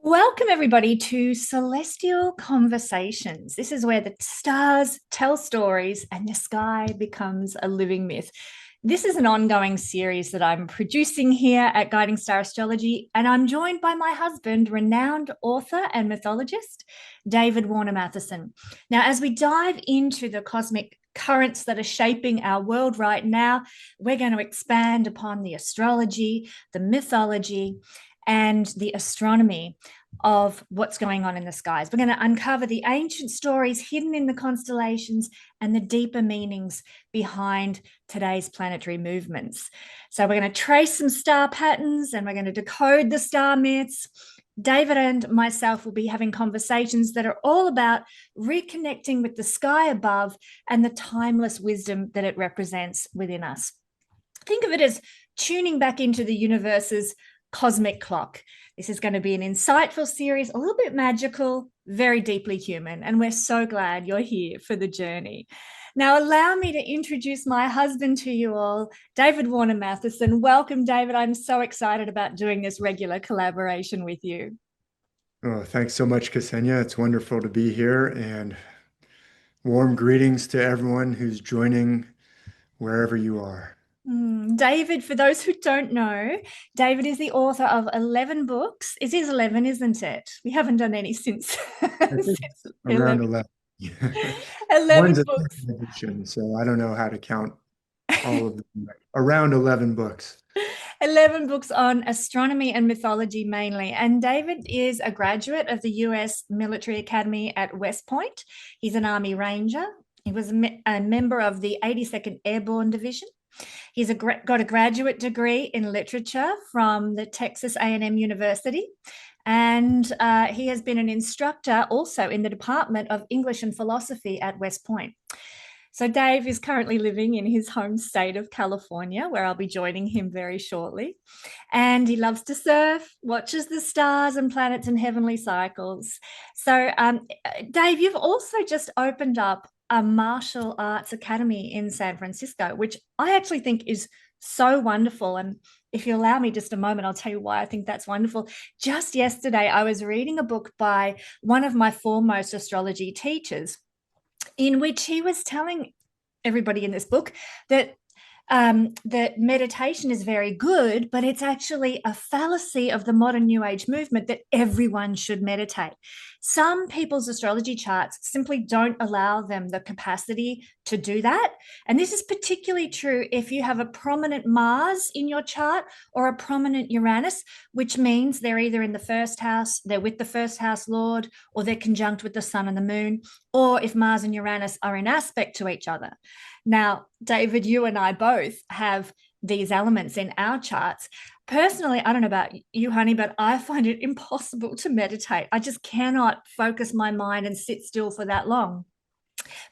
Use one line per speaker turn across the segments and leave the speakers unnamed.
Welcome, everybody, to Celestial Conversations. This is where the stars tell stories and the sky becomes a living myth. This is an ongoing series that I'm producing here at Guiding Star Astrology, and I'm joined by my husband, renowned author and mythologist, David Warner Matheson. Now, as we dive into the cosmic currents that are shaping our world right now, we're going to expand upon the astrology, the mythology, and the astronomy of what's going on in the skies. We're going to uncover the ancient stories hidden in the constellations and the deeper meanings behind today's planetary movements. So we're going to trace some star patterns and we're going to decode the star myths. David and myself will be having conversations that are all about reconnecting with the sky above and the timeless wisdom that it represents within us. Think of it as tuning back into the universe's cosmic clock. This is going to be an insightful series, a little bit magical, very deeply human, and we're so glad you're here for the journey. Now, allow me to introduce my husband to you all, David Warner Matheson. Welcome, David. I'm so excited about doing this regular collaboration with you.
Oh, thanks so much, Kesenya. It's wonderful to be here, and warm greetings to everyone who's joining wherever you are.
David, for those who don't know, David is the author of 11 books. It is 11, isn't it? We haven't done any since,
I think
since
it's around
11,
11.
11
One's a
books.
second edition, so I don't know how to count all of them. Around 11 books.
11 books on astronomy and mythology mainly. And David is a graduate of the US Military Academy at West Point. He's an Army Ranger. He was a member of the 82nd Airborne Division. He's got a graduate degree in literature from the Texas A&M University. And he has been an instructor also in the Department of English and Philosophy at West Point. So Dave is currently living in his home state of California, where I'll be joining him very shortly. And he loves to surf, watches the stars and planets and heavenly cycles. So, Dave, you've also just opened up a martial arts academy in San Francisco, which I actually think is so wonderful. And if you allow me just a moment, I'll tell you why I think that's wonderful. Just yesterday, I was reading a book by one of my foremost astrology teachers in which he was telling everybody in this book that meditation is very good, but it's actually a fallacy of the modern New Age movement that everyone should meditate. Some people's astrology charts simply don't allow them the capacity to do that. And this is particularly true if you have a prominent Mars in your chart or a prominent Uranus, which means they're either in the first house, they're with the first house Lord, or they're conjunct with the sun and the moon, or if Mars and Uranus are in aspect to each other. Now, David, you and I both have these elements in our charts. Personally, I don't know about you, honey, but I find it impossible to meditate. I just cannot focus my mind and sit still for that long.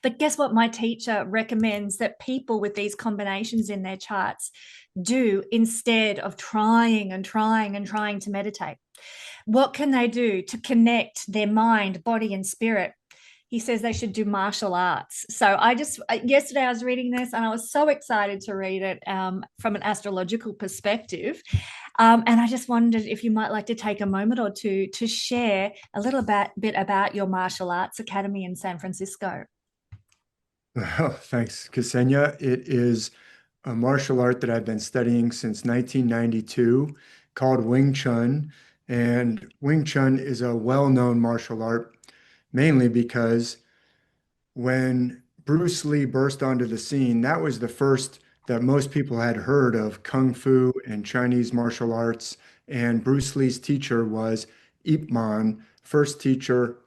But guess what? My teacher recommends that people with these combinations in their charts do instead of trying and trying and trying to meditate. What can they do to connect their mind, body, and spirit? He says they should do martial arts. So yesterday I was reading this and I was so excited to read it from an astrological perspective. And I just wondered if you might like to take a moment or two to share a little bit about your martial arts academy in San Francisco.
Well, thanks, Ksenia. It is a martial art that I've been studying since 1992 called Wing Chun. And Wing Chun is a well-known martial art mainly because when Bruce Lee burst onto the scene, that was the first that most people had heard of Kung Fu and Chinese martial arts. And Bruce Lee's teacher was Ip Man. First teacher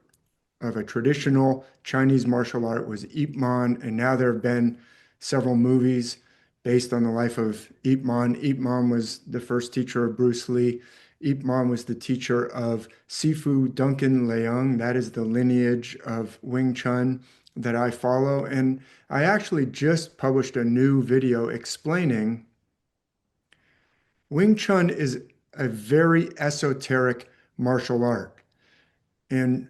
of a traditional Chinese martial art was Ip Man. And now there have been several movies based on the life of Ip Man. Ip Man was the first teacher of Bruce Lee. Ip Man was the teacher of Sifu Duncan Leung. That is the lineage of Wing Chun that I follow. And I actually just published a new video explaining Wing Chun is a very esoteric martial art. And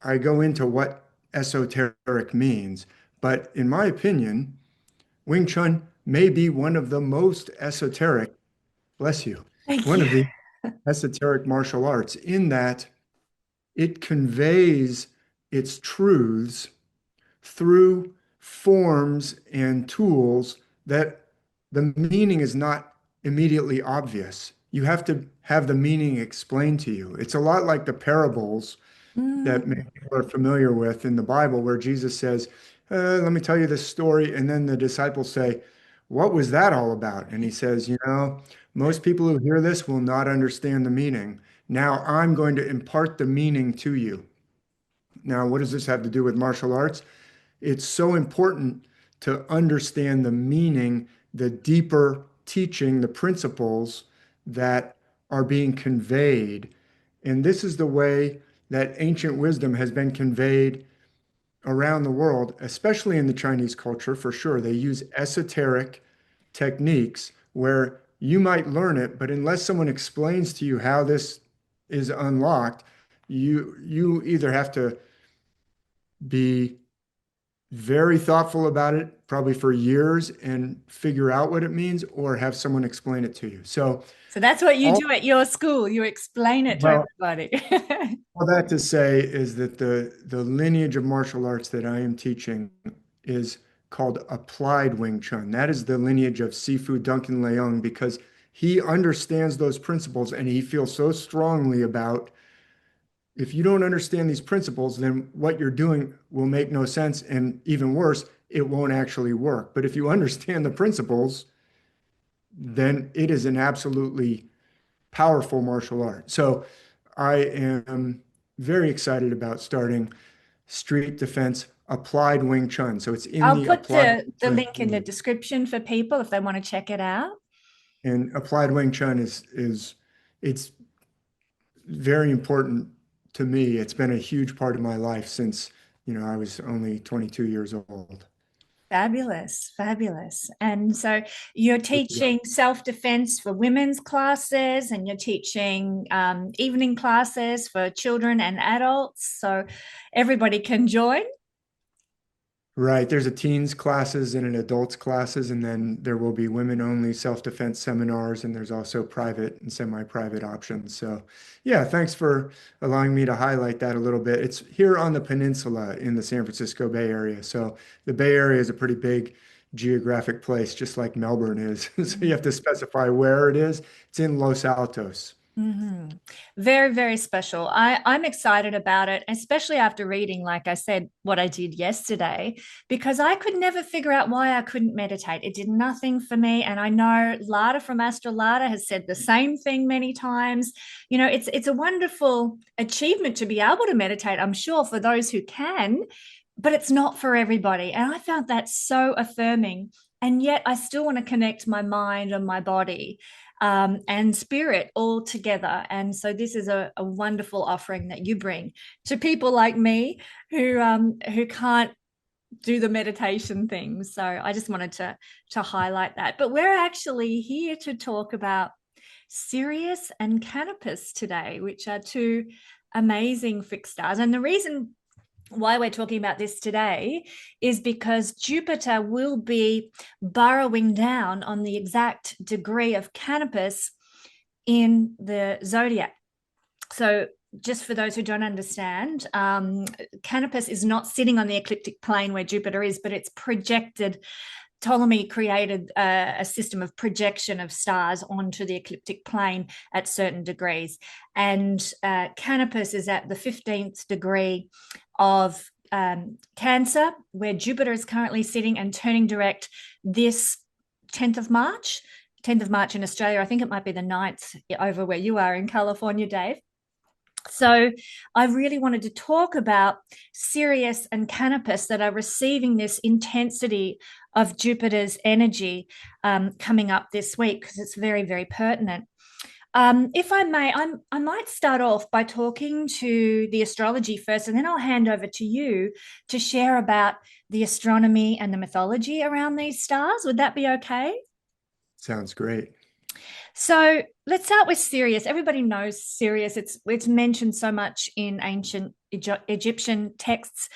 I go into what esoteric means. But in my opinion, Wing Chun may be one of the most esoteric, bless you,
Thank
one
you.
of the esoteric martial arts in that it conveys its truths through forms and tools that the meaning is not immediately obvious. You have to have the meaning explained to you. It's a lot like the parables that many
Mm.
people are familiar with in the Bible, where Jesus says, let me tell you this story. And then the disciples say, what was that all about? And he says, most people who hear this will not understand the meaning. Now I'm going to impart the meaning to you. Now, what does this have to do with martial arts? It's so important to understand the meaning, the deeper teaching, the principles that are being conveyed. And this is the way that ancient wisdom has been conveyed around the world, especially in the Chinese culture, for sure. They use esoteric techniques where you might learn it, but unless someone explains to you how this is unlocked, you either have to be very thoughtful about it, probably for years, and figure out what it means, or have someone explain it to you. So,
So that's what you
all
do at your school. You explain it to
well,
everybody.
all that to say is that the lineage of martial arts that I am teaching is called applied Wing Chun. That is the lineage of Sifu Duncan Leung because he understands those principles and he feels so strongly about if you don't understand these principles, then what you're doing will make no sense. And even worse, it won't actually work. But if you understand the principles, then it is an absolutely powerful martial art. So I am very excited about starting Street Defense Applied Wing Chun. So it's in
I'll
the
put
Applied
the,
Wing
the
Chun
link in the
lineage.
description for people if they want to check it out.
And Applied Wing Chun is it's very important to me. It's been a huge part of my life since, I was only 22 years old.
Fabulous, fabulous. And so you're teaching self-defense for women's classes and you're teaching evening classes for children and adults. So everybody can join.
Right. There's a teens classes and an adults classes, and then there will be women only self-defense seminars, and there's also private and semi-private options. So, yeah, thanks for allowing me to highlight that a little bit. It's here on the peninsula in the San Francisco Bay Area. So, the Bay Area is a pretty big geographic place, just like Melbourne is. So, you have to specify where it is. It's in Los Altos.
Mhm. Very, very special. I'm excited about it, especially after reading, like I said, what I did yesterday, because I could never figure out why I couldn't meditate. It did nothing for me. And I know Lada from Astrolada has said the same thing many times. It's a wonderful achievement to be able to meditate, I'm sure, for those who can, but it's not for everybody. And I found that so affirming. And yet I still want to connect my mind and my body and spirit all together. And so this is a wonderful offering that you bring to people like me who can't do the meditation things. So I just wanted to highlight that. But we're actually here to talk about Sirius and Canopus today, which are two amazing fixed stars. And the reason why we're talking about this today is because Jupiter will be burrowing down on the exact degree of Canopus in the zodiac. So just for those who don't understand, Canopus is not sitting on the ecliptic plane where Jupiter is, but it's projected. Ptolemy created a system of projection of stars onto the ecliptic plane at certain degrees. And Canopus is at the 15th degree of Cancer, where Jupiter is currently sitting and turning direct this 10th of March. 10th of March in Australia. I think it might be the 9th over where you are in California, Dave. So I really wanted to talk about Sirius and Canopus that are receiving this intensity of Jupiter's energy coming up this week because it's very, very pertinent. If I may, I might start off by talking to the astrology first, and then I'll hand over to you to share about the astronomy and the mythology around these stars. Would that be okay?
Sounds great.
So let's start with Sirius. Everybody knows Sirius. It's mentioned so much in ancient Egyptian texts.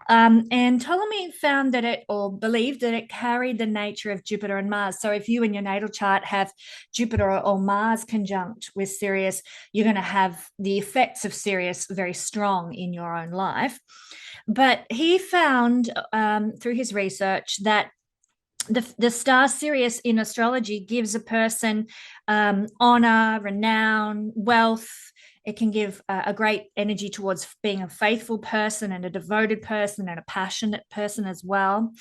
And Ptolemy found that it, or believed that it carried the nature of Jupiter and Mars. So if you in your natal chart have Jupiter or Mars conjunct with Sirius, you're going to have the effects of Sirius very strong in your own life. But he found through his research that the star Sirius in astrology gives a person honor, renown, wealth. It can give a great energy towards being a faithful person and a devoted person and a passionate person as well.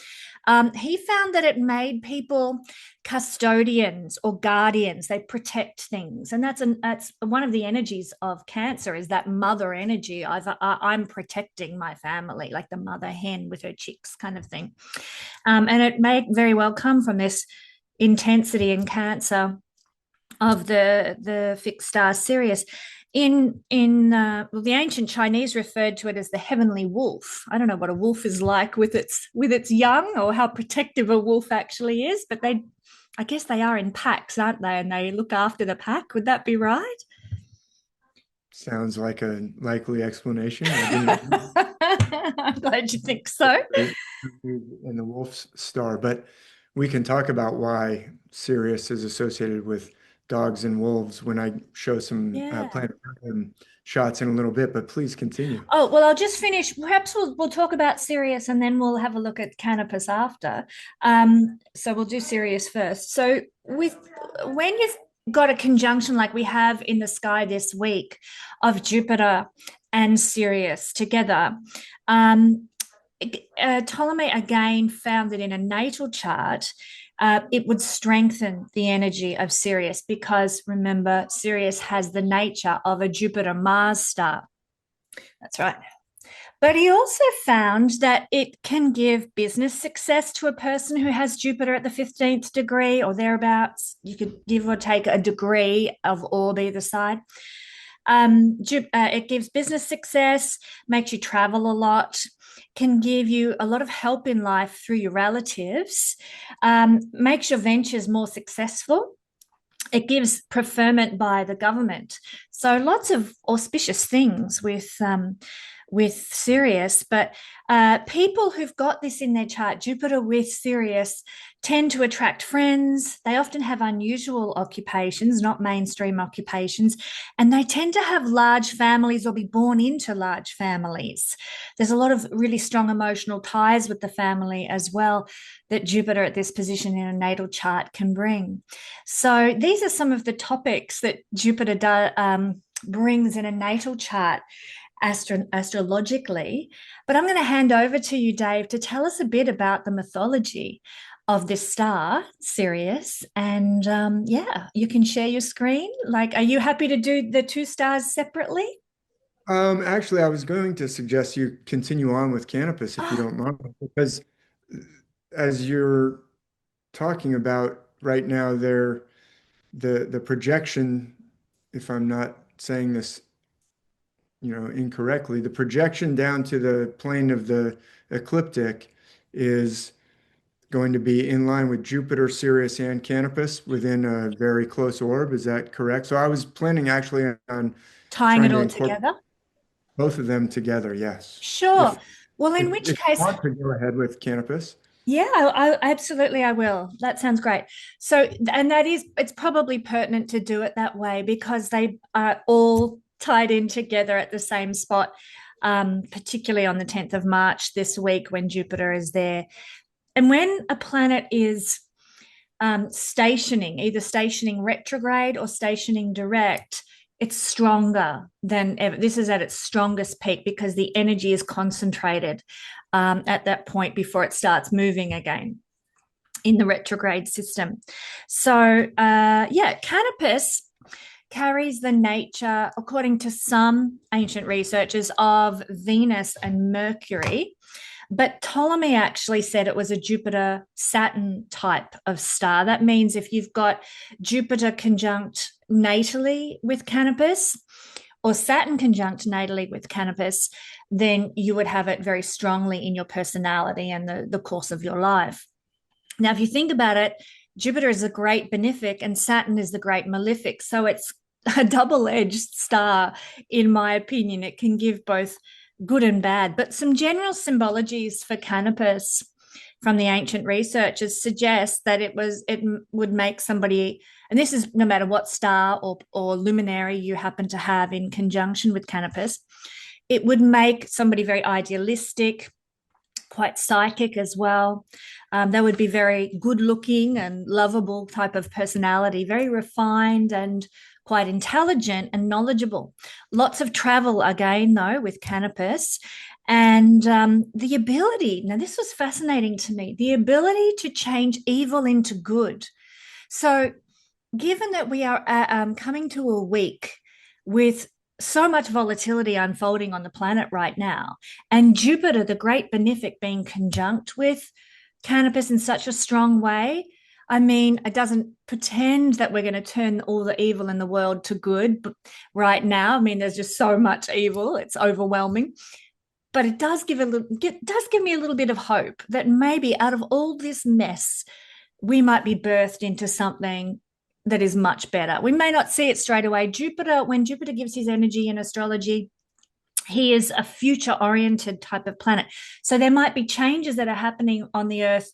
He found that it made people custodians or guardians. They protect things, and that's one of the energies of Cancer, is that mother energy. I'm protecting my family, like the mother hen with her chicks, kind of thing. And it may very well come from this intensity in Cancer of the fixed star Sirius. Well, the ancient Chinese referred to it as the heavenly wolf. I don't know what a wolf is like with its young, or how protective a wolf actually is, but I guess they are in packs, aren't they? And they look after the pack. Would that be right?
Sounds like a likely explanation. I didn't
I'm glad you think so.
in the Wolf's Star, but we can talk about why Sirius is associated with dogs and wolves when I show some
Yeah.
planetarium shots in a little bit. But please continue.
Oh, well, I'll just finish. Perhaps we'll talk about Sirius and then we'll have a look at Canopus after. So we'll do Sirius first. So when you've got a conjunction like we have in the sky this week of Jupiter and Sirius together, Ptolemy again found that in a natal chart, it would strengthen the energy of Sirius, because remember, Sirius has the nature of a Jupiter Mars star. That's right. But he also found that it can give business success to a person who has Jupiter at the 15th degree or thereabouts. You could give or take a degree of orb either side. It gives business success, makes you travel a lot, can give you a lot of help in life through your relatives, makes your ventures more successful. It gives preferment by the government. So lots of auspicious things with Sirius, but people who've got this in their chart, Jupiter with Sirius, tend to attract friends. They often have unusual occupations, not mainstream occupations, and they tend to have large families or be born into large families. There's a lot of really strong emotional ties with the family as well that Jupiter at this position in a natal chart can bring. So these are some of the topics that Jupiter brings in a natal chart astrologically. But I'm going to hand over to you, Dave, to tell us a bit about the mythology of this star, Sirius. And yeah, you can share your screen. Like, are you happy to do the two stars separately?
Actually, I was going to suggest you continue on with Canopus if you don't mind, because as you're talking about right now, the projection, if I'm not saying this, incorrectly, the projection down to the plane of the ecliptic is going to be in line with Jupiter, Sirius, and Canopus within a very close orb. Is that correct? So I was planning actually on
Tying it
trying to
all
incorporate
together?
both of them together. Yes.
Sure.
If
Well,
if,
in which
if you
case,
want to go ahead with Canopus.
yeah, absolutely I will. That sounds great. So, and it's probably pertinent to do it that way because they are all tied in together at the same spot, particularly on the 10th of March this week when Jupiter is there. And when a planet is stationing, either stationing retrograde or stationing direct, it's stronger than ever. This is at its strongest peak because the energy is concentrated at that point before it starts moving again in the retrograde system. So, yeah, Canopus carries the nature, according to some ancient researchers, of Venus and Mercury. But Ptolemy actually said it was a Jupiter Saturn type of star. That means if you've got Jupiter conjunct natally with Canopus or Saturn conjunct natally with Canopus, then you would have it very strongly in your personality and the course of your life. Now, if you think about it, Jupiter is a great benefic and Saturn is the great malefic. So it's a double-edged star, in my opinion. It can give both good and bad. But some general symbologies for Canopus from the ancient researchers suggest that it would make somebody, and this is no matter what star or luminary you happen to have in conjunction with Canopus, it would make somebody very idealistic, quite psychic as well. They would be very good looking and lovable type of personality, very refined and quite intelligent and knowledgeable. Lots of travel again, though, with Canopus. And the ability, now this was fascinating to me, the ability to change evil into good. So given that we are coming to a week with so much volatility unfolding on the planet right now, and Jupiter, the great benefic, being conjunct with Canopus in such a strong way, I mean, it doesn't pretend that we're going to turn all the evil in the world to good right now. I mean, there's just so much evil, it's overwhelming. But it does give me a little bit of hope that maybe out of all this mess, we might be birthed into something that is much better. We may not see it straight away. Jupiter, when Jupiter gives his energy in astrology, he is a future-oriented type of planet. So there might be changes that are happening on the Earth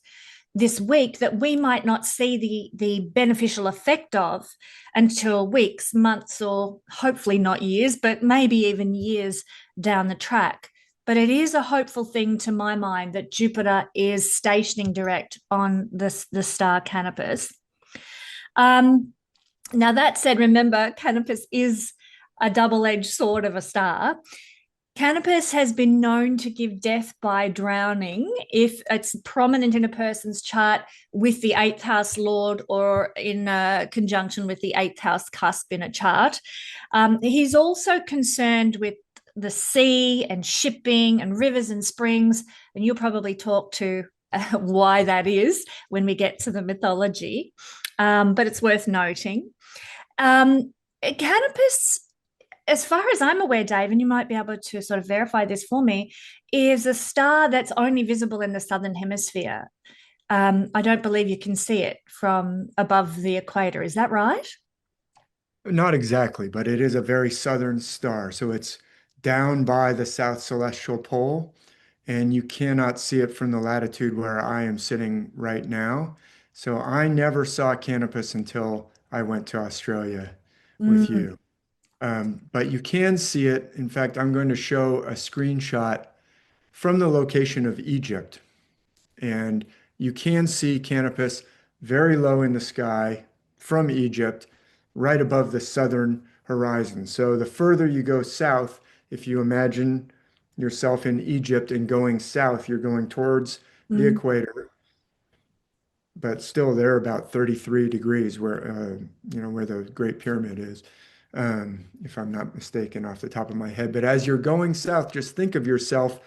this week that we might not see the beneficial effect of until weeks, months, or hopefully not years, but maybe even years down the track. But it is a hopeful thing to my mind that Jupiter is stationing direct on the star Canopus. Now, that said, remember, Canopus is a double-edged sword of a star. Canopus has been known to give death by drowning if it's prominent in a person's chart with the 8th house lord or in conjunction with the 8th house cusp in a chart. He's also concerned with the sea and shipping and rivers and springs, and you'll probably talk to why that is when we get to the mythology, but it's worth noting. Canopus, as far as I'm aware, Dave, and you might be able to sort of verify this for me, is a star that's only visible in the southern hemisphere. I don't believe you can see it from above the equator. Is that right?
Not exactly, but it is a very southern star. So it's down by the south celestial pole, and you cannot see it from the latitude where I am sitting right now. So I never saw Canopus until I went to Australia with
Mm.
you. But you can see it. In fact, I'm going to show a screenshot from the location of Egypt. And you can see Canopus very low in the sky from Egypt, right above the southern horizon. So the further you go south, if you imagine yourself in Egypt and going south, you're going towards the
Mm.
equator, but still they're about 33 degrees where the Great Pyramid is, if I'm not mistaken off the top of my head. But as you're going south, just think of yourself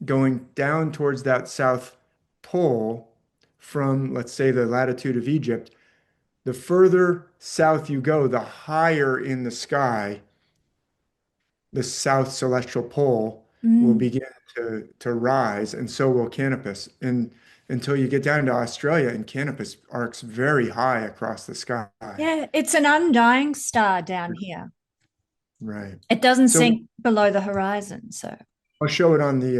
going down towards that south pole from, let's say, the latitude of Egypt. The further south you go, the higher in the sky the south celestial pole will
Mm.
begin to rise, and so will Canopus. And until you get down to Australia, and Canopus arcs very high across the sky.
Yeah, it's an undying star down here.
Right.
It doesn't
So
sink below the horizon. So,
I'll show it on the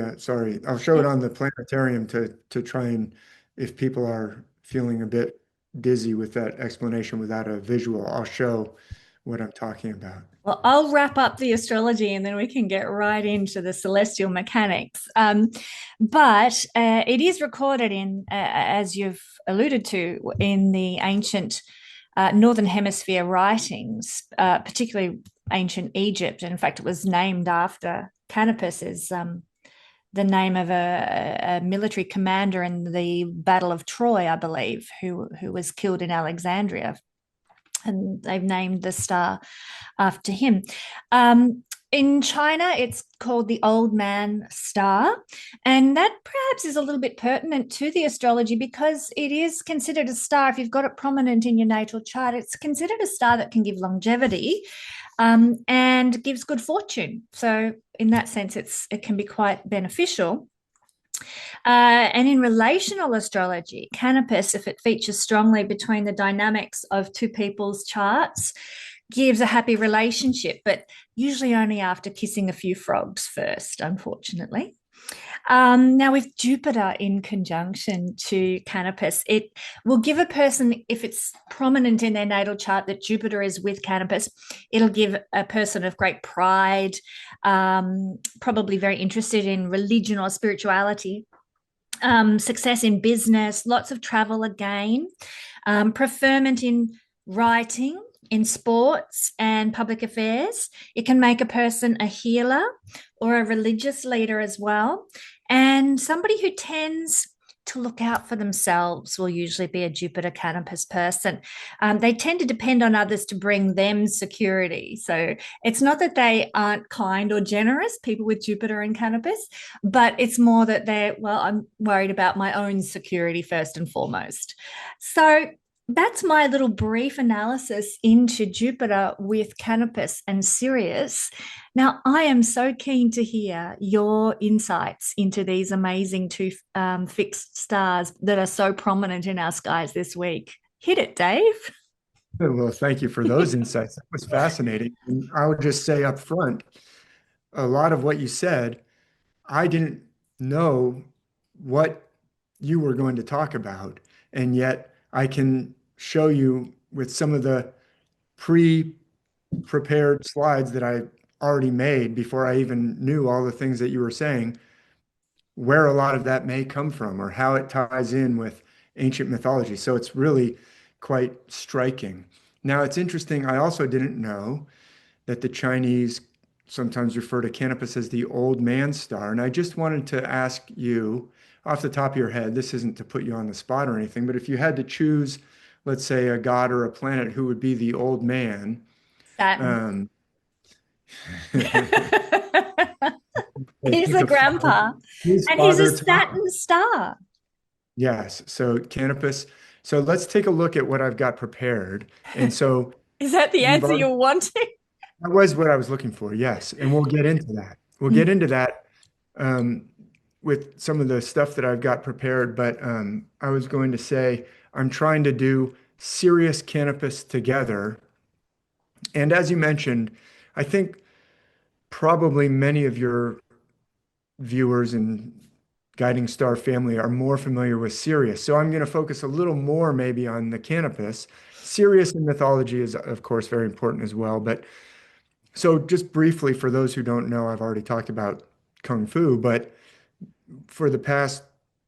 I'll show it
yeah.
on the planetarium to try and, if people are feeling a bit dizzy with that explanation without a visual, I'll show what I'm talking about.
Well, I'll wrap up the astrology and then we can get right into the celestial mechanics. But it is recorded as you've alluded to, in the ancient Northern Hemisphere writings, particularly ancient Egypt. And in fact, it was named after Canopus as the name of a military commander in the Battle of Troy, I believe, who was killed in Alexandria. And they've named the star after him. In China, it's called the Old Man Star. And that perhaps is a little bit pertinent to the astrology because it is considered a star. If you've got it prominent in your natal chart, it's considered a star that can give longevity and gives good fortune. So in that sense, it can be quite beneficial. And in relational astrology, Canopus, if it features strongly between the dynamics of two people's charts, gives a happy relationship, but usually only after kissing a few frogs first, unfortunately. Now, with Jupiter in conjunction to Canopus, it will give a person, if it's prominent in their natal chart that Jupiter is with Canopus, it'll give a person of great pride, probably very interested in religion or spirituality, success in business, lots of travel again, preferment in writing, in sports and public affairs. It can make a person a healer or a religious leader as well. And somebody who tends to look out for themselves will usually be a Jupiter Canopus person. They tend to depend on others to bring them security. So it's not that they aren't kind or generous, people with Jupiter and Canopus, but it's more that I'm worried about my own security first and foremost. So that's my little brief analysis into Jupiter with Canopus and Sirius. Now, I am so keen to hear your insights into these amazing two fixed stars that are so prominent in our skies this week. Hit it, Dave.
Well, thank you for those insights. That was fascinating. And I would just say up front, a lot of what you said, I didn't know what you were going to talk about. And yet I can show you with some of the pre-prepared slides that I already made before I even knew all the things that you were saying, where a lot of that may come from or how it ties in with ancient mythology. So it's really quite striking. Now, it's interesting. I also didn't know that the Chinese sometimes refer to Canopus as the old man star. And I just wanted to ask you off the top of your head, this isn't to put you on the spot or anything, but if you had to choose, let's say, a god or a planet, who would be the old man?
Saturn.
Um,
He's
think
a
of father,
grandpa,
his
and he's a
father time.
Saturn star.
Yes. So Canopus. So let's take a look at what I've got prepared. And so
Is that the
you've
answer
already,
you're wanting?
that was what I was looking for. Yes. And we'll get into that. We'll get into that um, with some of the stuff that I've got prepared. But I was going to say, I'm trying to do Sirius Canopus together. And as you mentioned, I think probably many of your viewers and Guiding Star family are more familiar with Sirius. So I'm going to focus a little more maybe on the Canopus. Sirius in mythology is, of course, very important as well. But so just briefly, for those who don't know, I've already talked about Kung Fu, but for the past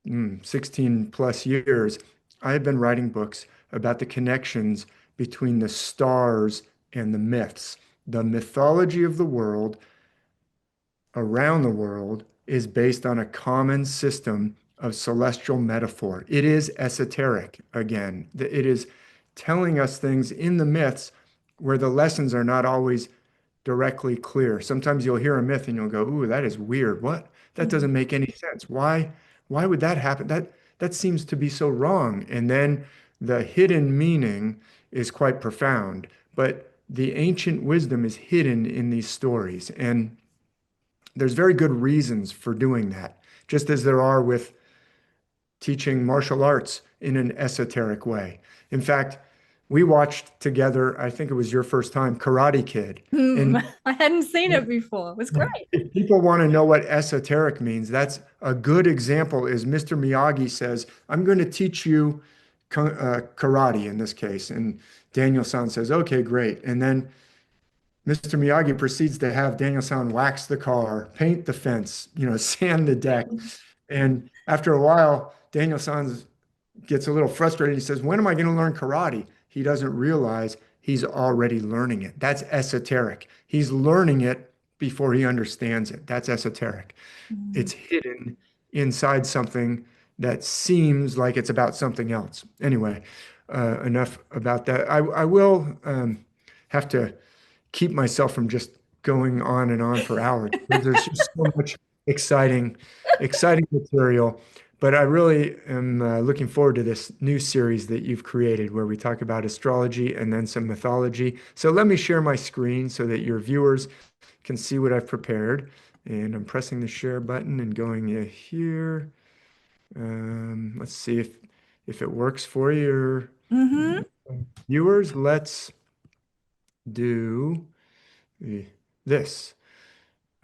16 plus years, I've been writing books about the connections between the stars and the myths. The mythology of the world around the world is based on a common system of celestial metaphor. It is esoteric, again. It is telling us things in the myths where the lessons are not always directly clear. Sometimes you'll hear a myth and you'll go, "Ooh, that is weird. What? That doesn't make any sense. Why would that happen? That seems to be so wrong." And then the hidden meaning is quite profound, but the ancient wisdom is hidden in these stories. And there's very good reasons for doing that, just as there are with teaching martial arts in an esoteric way. In fact, we watched together, I think it was your first time, Karate Kid. And
I hadn't seen it before. It was great.
if people want to know what esoteric means, that's a good example is Mr. Miyagi says, "I'm going to teach you karate in this case." And Daniel-san says, "Okay, great." And then Mr. Miyagi proceeds to have Daniel-san wax the car, paint the fence, sand the deck. And after a while, Daniel-san gets a little frustrated. He says, "When am I going to learn karate?" He doesn't realize he's already learning it. That's esoteric. He's learning it before he understands it. That's esoteric. It's hidden inside something that seems like it's about something else. Anyway, enough about that. I will have to keep myself from just going on and on for hours. There's just so much exciting material. But I really am looking forward to this new series that you've created where we talk about astrology and then some mythology. So let me share my screen so that your viewers can see what I've prepared. And I'm pressing the share button and going here. Let's see if it works for your
Mm-hmm.
viewers. Let's do this.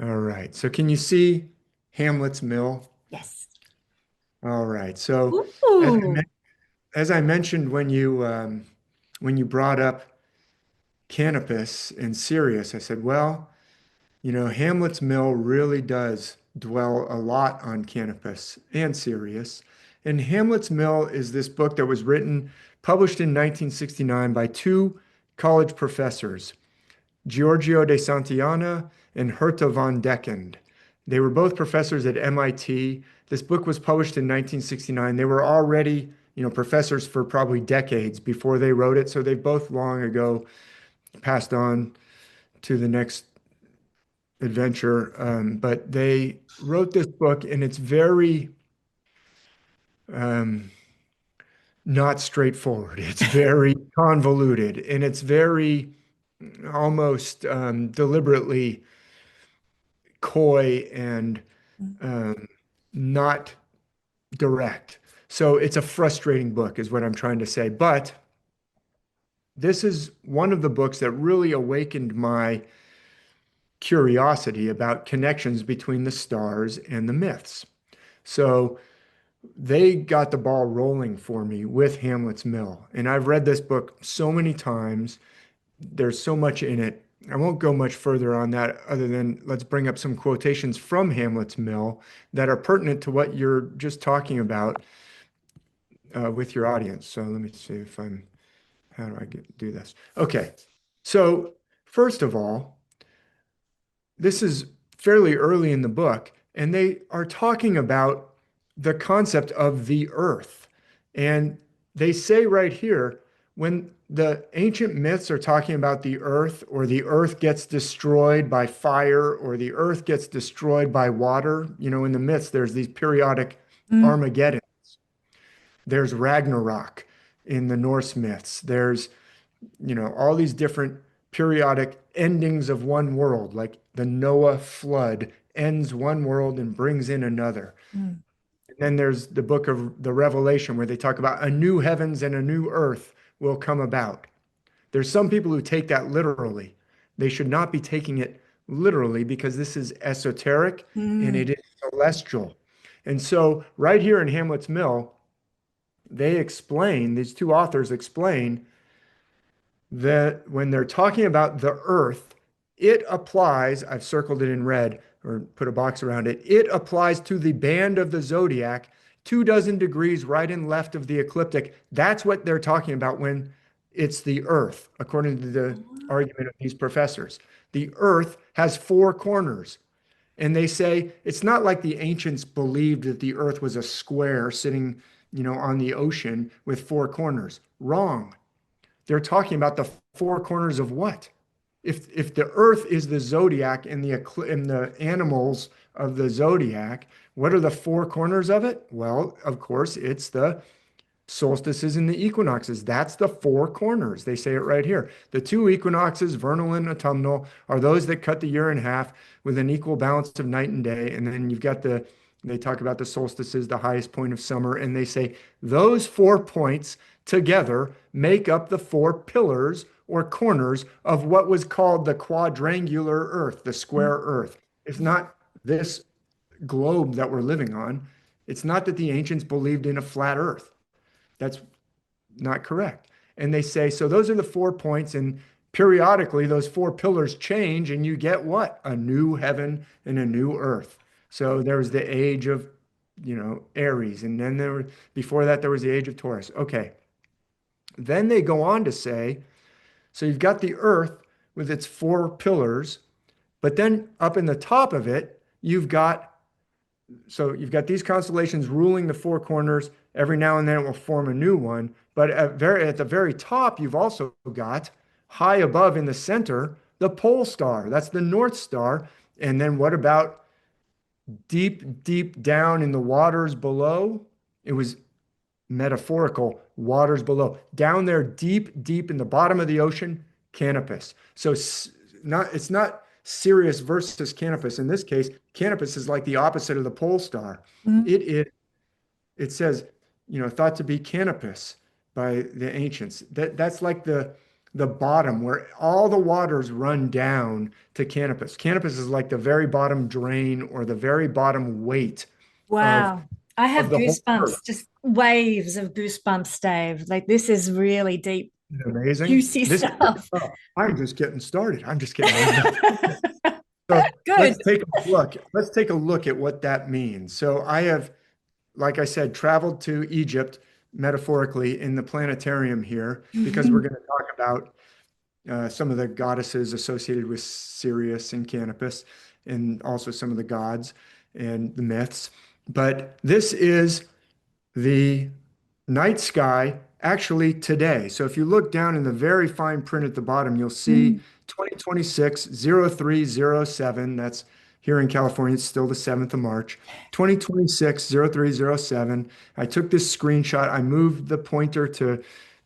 All right. So can you see Hamlet's Mill?
Yes.
All right. So as I,
Ooh.
men- as I mentioned when you brought up Canopus and Sirius, I said, well, Hamlet's Mill really does dwell a lot on Canopus and Sirius. And Hamlet's Mill is this book that was published in 1969 by two college professors, Giorgio de Santillana and Herta von Deckend. They were both professors at MIT. This book was published in 1969. They were already, professors for probably decades before they wrote it. So they both long ago passed on to the next adventure. But they wrote this book, and it's very um, not straightforward. It's very convoluted, and it's very almost deliberately coy and um, not direct. So it's a frustrating book, is what I'm trying to say. But this is one of the books that really awakened my curiosity about connections between the stars and the myths. So they got the ball rolling for me with Hamlet's Mill. And I've read this book so many times. There's so much in it. I won't go much further on that other than let's bring up some quotations from Hamlet's Mill that are pertinent to what you're just talking about with your audience. So let me see if how do I do this? Okay. So first of all, this is fairly early in the book, and they are talking about the concept of the earth. And they say right here, when the ancient myths are talking about the earth, or the earth gets destroyed by fire, or the earth gets destroyed by water, in the myths, there's these periodic
Mm.
Armageddon. There's Ragnarok in the Norse myths. There's all these different periodic endings of one world, like the Noah flood ends one world and brings in another.
Mm.
And then there's the book of the Revelation where they talk about a new heavens and a new earth will come about. There's some people who take that literally. They should not be taking it literally because this is esoteric and
Mm.
it is celestial. And so, right here in Hamlet's Mill, these two authors explain that when they're talking about the earth, it applies, I've circled it in red or put a box around it, it applies to the band of the zodiac, 24 degrees right and left of the ecliptic. That's what they're talking about when it's the earth, according to the argument of these professors. The earth has four corners. And they say it's not like the ancients believed that the earth was a square sitting, on the ocean with four corners. Wrong. They're talking about the four corners of what? If the earth is the zodiac and the animals of the zodiac, what are the four corners of it? Well, of course, it's the solstices and the equinoxes. That's the four corners. They say it right here. The two equinoxes, vernal and autumnal, are those that cut the year in half with an equal balance of night and day. And then they talk about the solstices, the highest point of summer, and they say those 4 points together make up the four pillars or corners of what was called the quadrangular earth, the square earth. It's not this globe that we're living on. It's not that the ancients believed in a flat earth. That's not correct. And they say, so those are the 4 points, and periodically those four pillars change, and you get what? A new heaven and a new earth. So there's the age of, Aries, and then before that there was the age of Taurus. Okay. Then they go on to say, so you've got the earth with its four pillars, but then up in the top of it, you've got these constellations ruling the four corners. Every now and then it will form a new one. But at the very top, you've also got high above in the center, the pole star. That's the North Star. And then what about deep, deep down in the waters below? It was metaphorical, waters below. Down there, deep, deep in the bottom of the ocean, Canopus. So it's not Sirius versus Canopus. In this case, Canopus is like the opposite of the pole star.
Mm.
It says, thought to be Canopus by the ancients. That's like the bottom where all the waters run down to Canopus. Canopus is like the very bottom drain or the very bottom weight of
Wow. I have
the whole earth.
goosebumps, just waves of goosebumps, Dave. Like this is really deep,
Isn't it amazing?
juicy
This is,
stuff.
oh, I'm just getting started. I'm just getting warmed up. So
Good.
Let's take a look at what that means. So I have, like I said, traveled to Egypt metaphorically in the planetarium here because we're
Mhm.
going to talk about some of the goddesses associated with Sirius and Canopus, and also some of the gods and the myths. But this is the night sky actually today. So if you look down in the very fine print at the bottom, you'll see
Mm.
2026-0307. That's here in California. It's still the 7th of March. 2026-0307. I took this screenshot. I moved the pointer to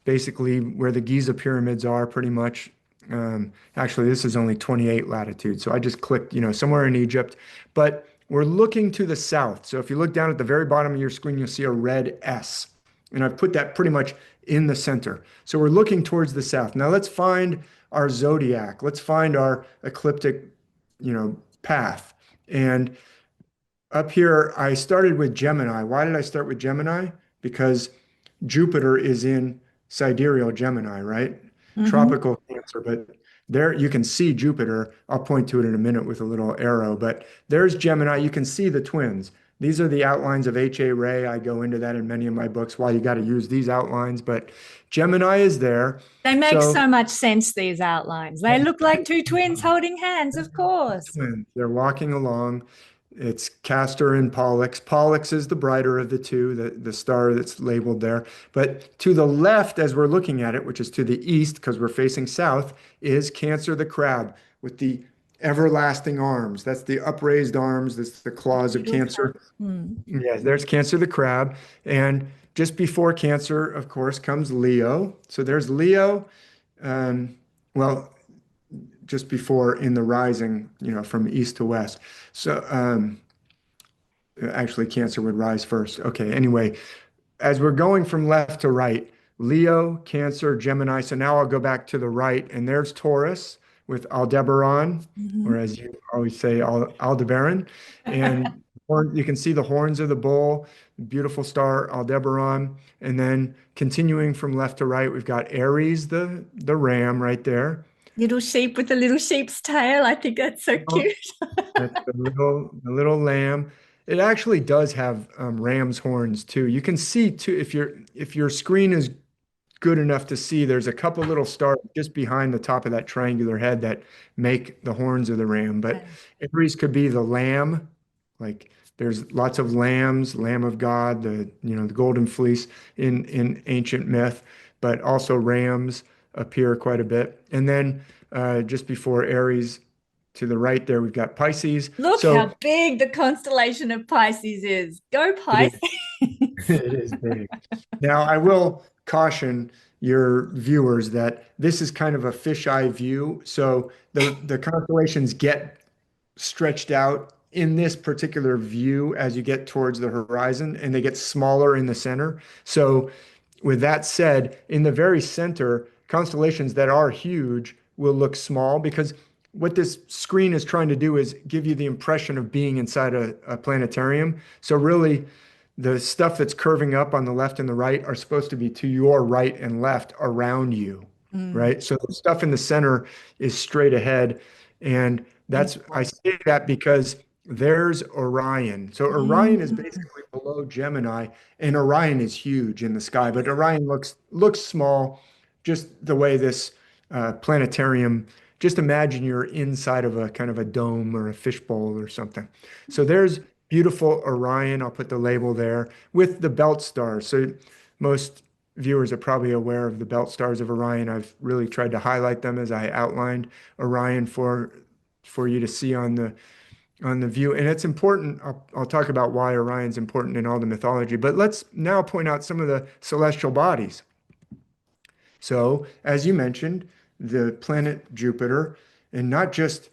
basically where the Giza pyramids are pretty much. Actually, this is only 28 latitude. So I just clicked, somewhere in Egypt. But we're looking to the south. So if you look down at the very bottom of your screen, you'll see a red S. And I've put that pretty much in the center. So we're looking towards the south. Now let's find our zodiac. Let's find our ecliptic, path. And up here, I started with Gemini. Why did I start with Gemini? Because Jupiter is in sidereal Gemini, right?
Mhm.
Tropical Cancer, but there you can see Jupiter. I'll point to it in a minute with a little arrow, but there's Gemini. You can see the twins. These are the outlines of H.A. Rey. I go into that in many of my books, why you got to use these outlines, but Gemini is there.
They make
So
so much sense, these outlines. They look like two twins holding hands, of course.
twins. They're walking along. It's Castor and Pollux. Pollux is the brighter of the two, the star that's labeled there. But to the left, as we're looking at it, which is to the east, because we're facing south, is Cancer the crab with the everlasting arms. That's the upraised arms. That's the claws of
Beautiful.
Cancer.
Mm.
Yeah, there's Cancer the crab. And just before Cancer, of course, comes Leo. So there's Leo. Um, well, just before in the rising, from east to west. So actually, Cancer would rise first. Okay, anyway, as we're going from left to right, Leo, Cancer, Gemini. So now I'll go back to the right, and there's Taurus with Aldebaran, or
Mhm.
as you always say, Aldebaran. And you can see the horns of the bull, beautiful star Aldebaran. And then continuing from left to right, we've got Aries, the ram right there.
Little sheep with a little sheep's tail. I think that's so cute.
That's the little lamb. It actually does have ram's horns too. You can see too if your screen is good enough to see, there's a couple little stars just behind the top of that triangular head that make the horns of the ram. But
Okay.
Aries could be the lamb, like there's lots of lambs, Lamb of God, the golden fleece in ancient myth, but also rams appear quite a bit. And then just before Aries, to the right there, we've got Pisces.
Look
So
how big the constellation of Pisces is. Go
it is,
Pisces.
it is big. Now, I will caution your viewers that this is kind of a fisheye view. So the constellations get stretched out in this particular view as you get towards the horizon, and they get smaller in the center. So with that said, in the very center, constellations that are huge will look small because what this screen is trying to do is give you the impression of being inside a planetarium. So really, the stuff that's curving up on the left and the right are supposed to be to your right and left around you,
Mm.
right? So the stuff in the center is straight ahead. And
And
I say that because there's Orion. So Orion is
mm.
basically below Gemini, and Orion is huge in the sky, but Orion looks small, just the way this planetarium. Just imagine you're inside of a kind of a dome or a fishbowl or something. So there's beautiful Orion. I'll put the label there with the belt stars. So most viewers are probably aware of the belt stars of Orion. I've really tried to highlight them as I outlined Orion for you to see on the view. And it's important. I'll talk about why Orion's important in all the mythology, but let's now point out some of the celestial bodies. So, as you mentioned, the planet Jupiter, and not just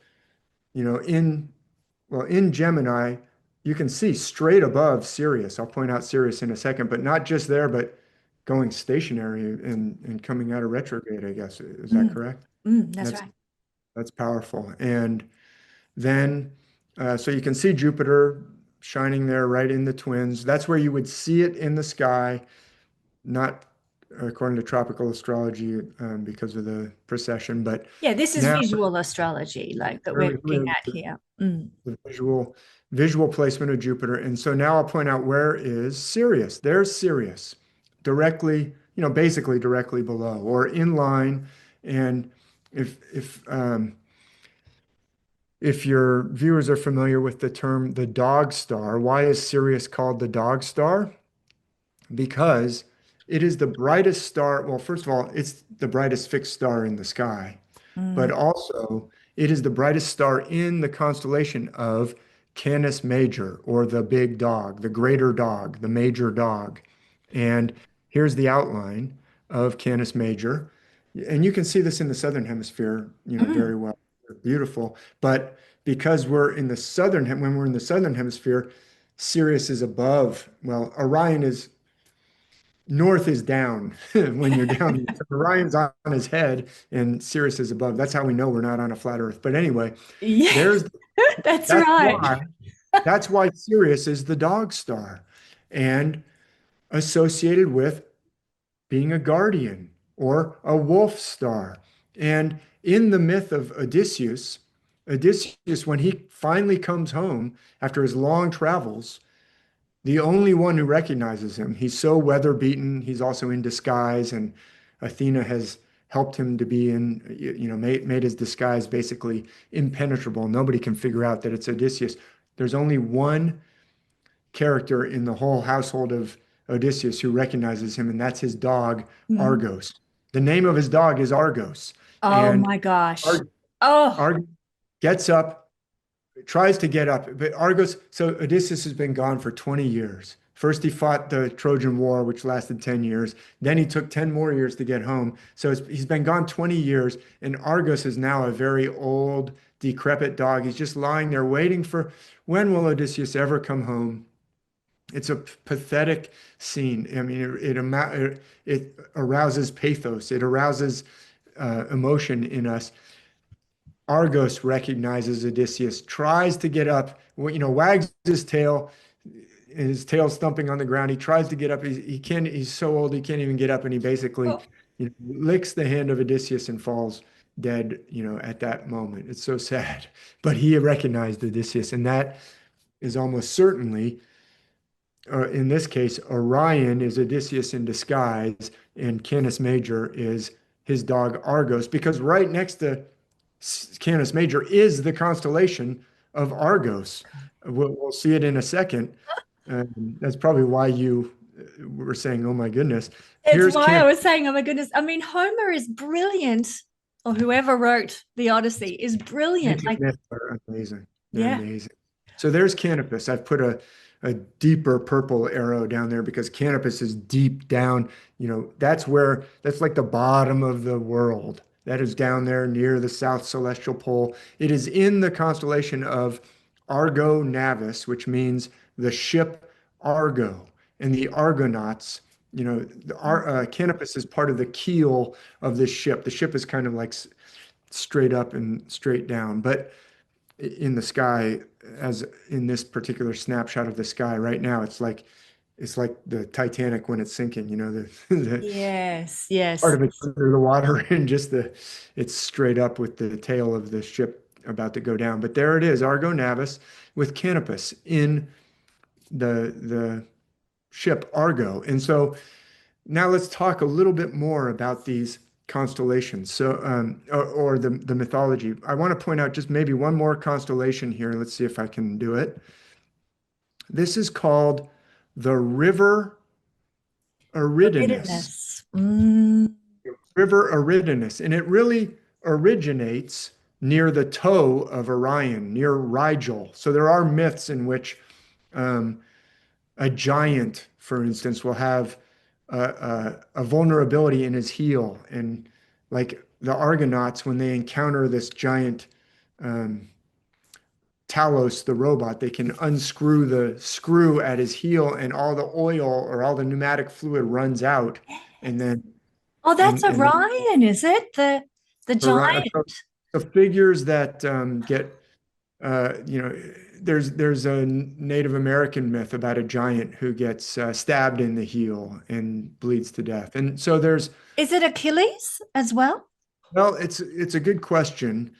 you know, in Gemini, you can see straight above Sirius. I'll point out Sirius in a second, but not just there, but going stationary and coming out of retrograde, I guess. Is that
Mm,
correct?
that's
That's
right.
that's powerful. And then, so you can see Jupiter shining there right in the twins. That's where you would see it in the sky, not according to tropical astrology because of the precession, but
Yeah, this is
now
visual astrology, like that we're looking at here. Mm.
the visual placement of Jupiter. And so now I'll point out where is Sirius. There's Sirius directly, basically directly below or in line. And if your viewers are familiar with the term the dog star, why is Sirius called the dog star? Because it is the brightest star. Well, first of all, it's the brightest fixed star in the sky, but
Mm.
also it is the brightest star in the constellation of Canis Major, or the big dog, the greater dog, the major dog. And here's the outline of Canis Major. And you can see this in the southern hemisphere,
Mm.
very well. Beautiful. But because when we're in the southern hemisphere, Sirius is above, well, Orion is north is down when you're down. Orion's on his head and Sirius is above. That's how we know we're not on a flat Earth. But anyway,
Yeah,
there's
that's
that's
right.
why that's why Sirius is the dog star and associated with being a guardian or a wolf star. And in the myth of Odysseus, when he finally comes home after his long travels, the only one who recognizes him. He's so weather beaten. He's also in disguise, and Athena has helped him to be made his disguise basically impenetrable. Nobody can figure out that it's Odysseus. There's only one character in the whole household of Odysseus who recognizes him, and that's his dog,
Mm.
Argos. The name of his dog is Argos.
Oh
And
my gosh.
Ar
Oh,
Argos gets up, tries to get up, but so Odysseus has been gone for 20 years. First, he fought the Trojan War, which lasted 10 years. Then he took 10 more years to get home. So he's been gone 20 years, and Argos is now a very old, decrepit dog. He's just lying there waiting for when will Odysseus ever come home? It's a pathetic scene. I mean, it arouses pathos. It arouses emotion in us. Argos recognizes Odysseus, tries to get up, wags his tail stumping on the ground. He tries to get up. He can't, he's so old, he can't even get up. And he basically,
oh,
licks the hand of Odysseus and falls dead, at that moment. It's so sad. But he recognized Odysseus, and that is almost certainly, in this case, Orion is Odysseus in disguise, and Canis Major is his dog Argos, because right next to Canis Major is the constellation of Argos. We'll see it in a second. That's probably why you were saying, "Oh my goodness."
it's
Here's
why I
Canis.
was saying, oh my goodness. I mean, Homer is brilliant, or whoever wrote the Odyssey is brilliant.
Ancient
Like,
myths are amazing. They're
yeah.
amazing. So there's Canopus. I've put a deeper purple arrow down there because Canopus is deep down. That's like the bottom of the world. That is down there near the South Celestial Pole. It is in the constellation of Argo Navis, which means the ship Argo and the Argonauts. Canopus is part of the keel of this ship. The ship is kind of like straight up and straight down. But in the sky, as in this particular snapshot of the sky right now, it's like the Titanic when it's sinking, the
Yes,
part
yes.
of it's under the water and it's straight up with the tail of the ship about to go down. But there it is, Argo Navis with Canopus in the ship Argo. And so now let's talk a little bit more about these constellations. So, or the mythology. I want to point out just maybe one more constellation here. Let's see if I can do it. This is called the River Eridanus.
Forbiddeness. Mm.
River Eridanus, and it really originates near the toe of Orion, near Rigel. So there are myths in which um, a giant, for instance, will have a vulnerability in his heel. And like the Argonauts, when they encounter this giant, um, Talos, the robot. They can unscrew the screw at his heel, and all the oil or all the pneumatic fluid runs out, and then
Oh, that's
and
Orion, is it? The giant.
the figures that get you know, there's a Native American myth about a giant who gets stabbed in the heel and bleeds to death. And so there's,
Is it Achilles as well?
well, it's a good question.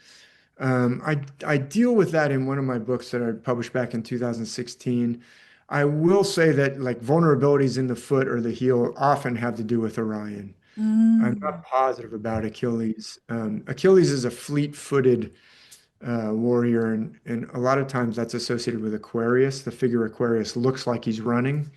I deal with that in one of my books that I published back in 2016. I will say that like vulnerabilities in the foot or the heel often have to do with Orion. I'm not
Mm,
positive about Achilles. Achilles is a fleet-footed warrior, and a lot of times that's associated with Aquarius. The figure Aquarius looks like he's running,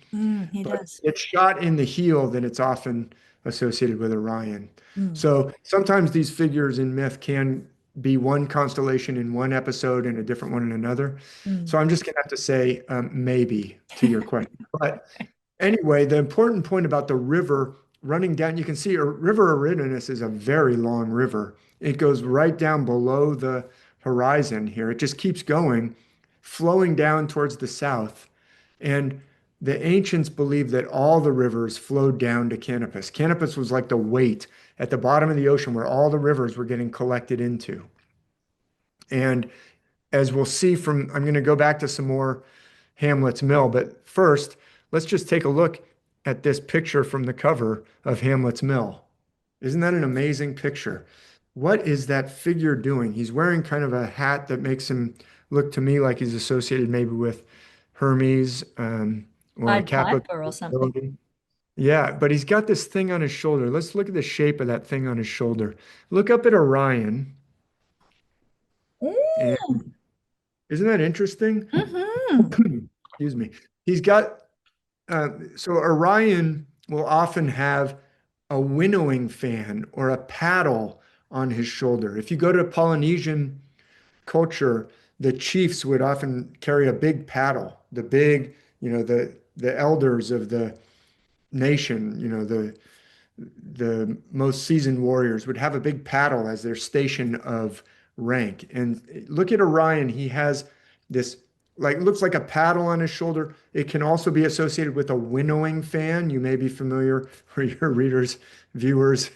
he
but
does.
it's shot in the heel, then it's often associated with Orion.
Mm,
So sometimes these figures in myth can be one constellation in one episode and a different one in another.
mm.
So I'm just gonna have to say maybe to your question. But anyway, the important point about the river running down, you can see a river Eridanus is a very long river. It goes right down below the horizon here. It just keeps going, flowing down towards the south. And the ancients believed that all the rivers flowed down to Canopus. Canopus was like the weight at the bottom of the ocean where all the rivers were getting collected into. And as we'll see from, I'm going to go back to some more Hamlet's Mill, but first, let's just take a look at this picture from the cover of Hamlet's Mill. Isn't that an amazing picture? What is that figure doing? He's wearing kind of a hat that makes him look to me like he's associated maybe with Hermes or a
Pied
Kappa
Piper or something.
ability. Yeah, but he's got this thing on his shoulder. Let's look at the shape of that thing on his shoulder. Look up at Orion, and
Mm,
isn't that interesting?
hmm.
Excuse me. He's got so Orion will often have a winnowing fan or a paddle on his shoulder. If you go to Polynesian culture, the chiefs would often carry a big paddle. The big, the elders of the nation, the most seasoned warriors would have a big paddle as their station of rank. And look at Orion. He has this, like, looks like a paddle on his shoulder. It can also be associated with a winnowing fan. You may be familiar, or your readers, viewers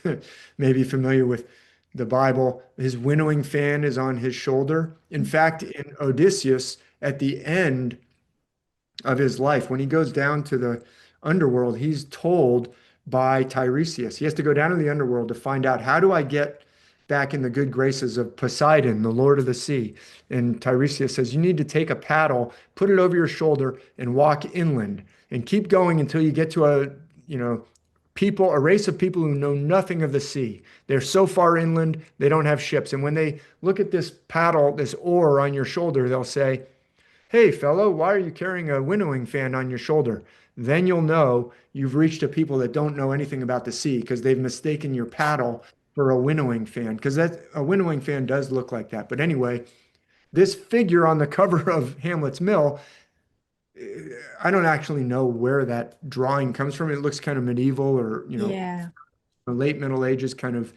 may be familiar with the Bible. His winnowing fan is on his shoulder. In fact, in Odysseus, at the end of his life, when he goes down to the underworld, he's told by Tiresias. He has to go down to the underworld to find out, how do I get back in the good graces of Poseidon, the Lord of the sea? And Tiresias says, you need to take a paddle, put it over your shoulder, and walk inland and keep going until you get to a race of people who know nothing of the sea. They're so far inland, they don't have ships. And when they look at this paddle, this oar on your shoulder, they'll say, hey, fellow, why are you carrying a winnowing fan on your shoulder? Then you'll know you've reached a people that don't know anything about the sea because they've mistaken your paddle for a winnowing fan, because that a winnowing fan does look like that. But anyway, this figure on the cover of Hamlet's Mill, I don't actually know where that drawing comes from. It looks kind of medieval, or
Yeah.
late Middle Ages, kind of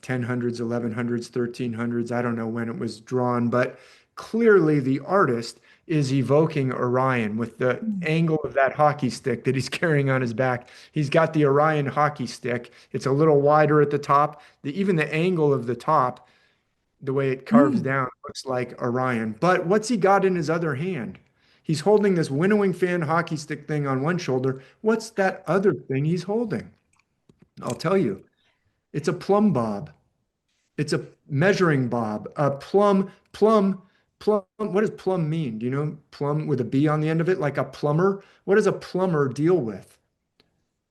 1000s, 1100s, 1300s. I don't know when it was drawn, but clearly the artist is evoking Orion with the
Mm.
angle of that hockey stick that he's carrying on his back. He's got the Orion hockey stick. It's a little wider at the top. Even the angle of the top, the way it carves
Mm.
down, looks like Orion. But what's he got in his other hand? He's holding this winnowing fan hockey stick thing on one shoulder. What's that other thing he's holding? I'll tell you. It's a plumb bob. It's a measuring bob. A plumb. What does plumb mean? Do you know plumb with a B on the end of it, like a plumber? What does a plumber deal with?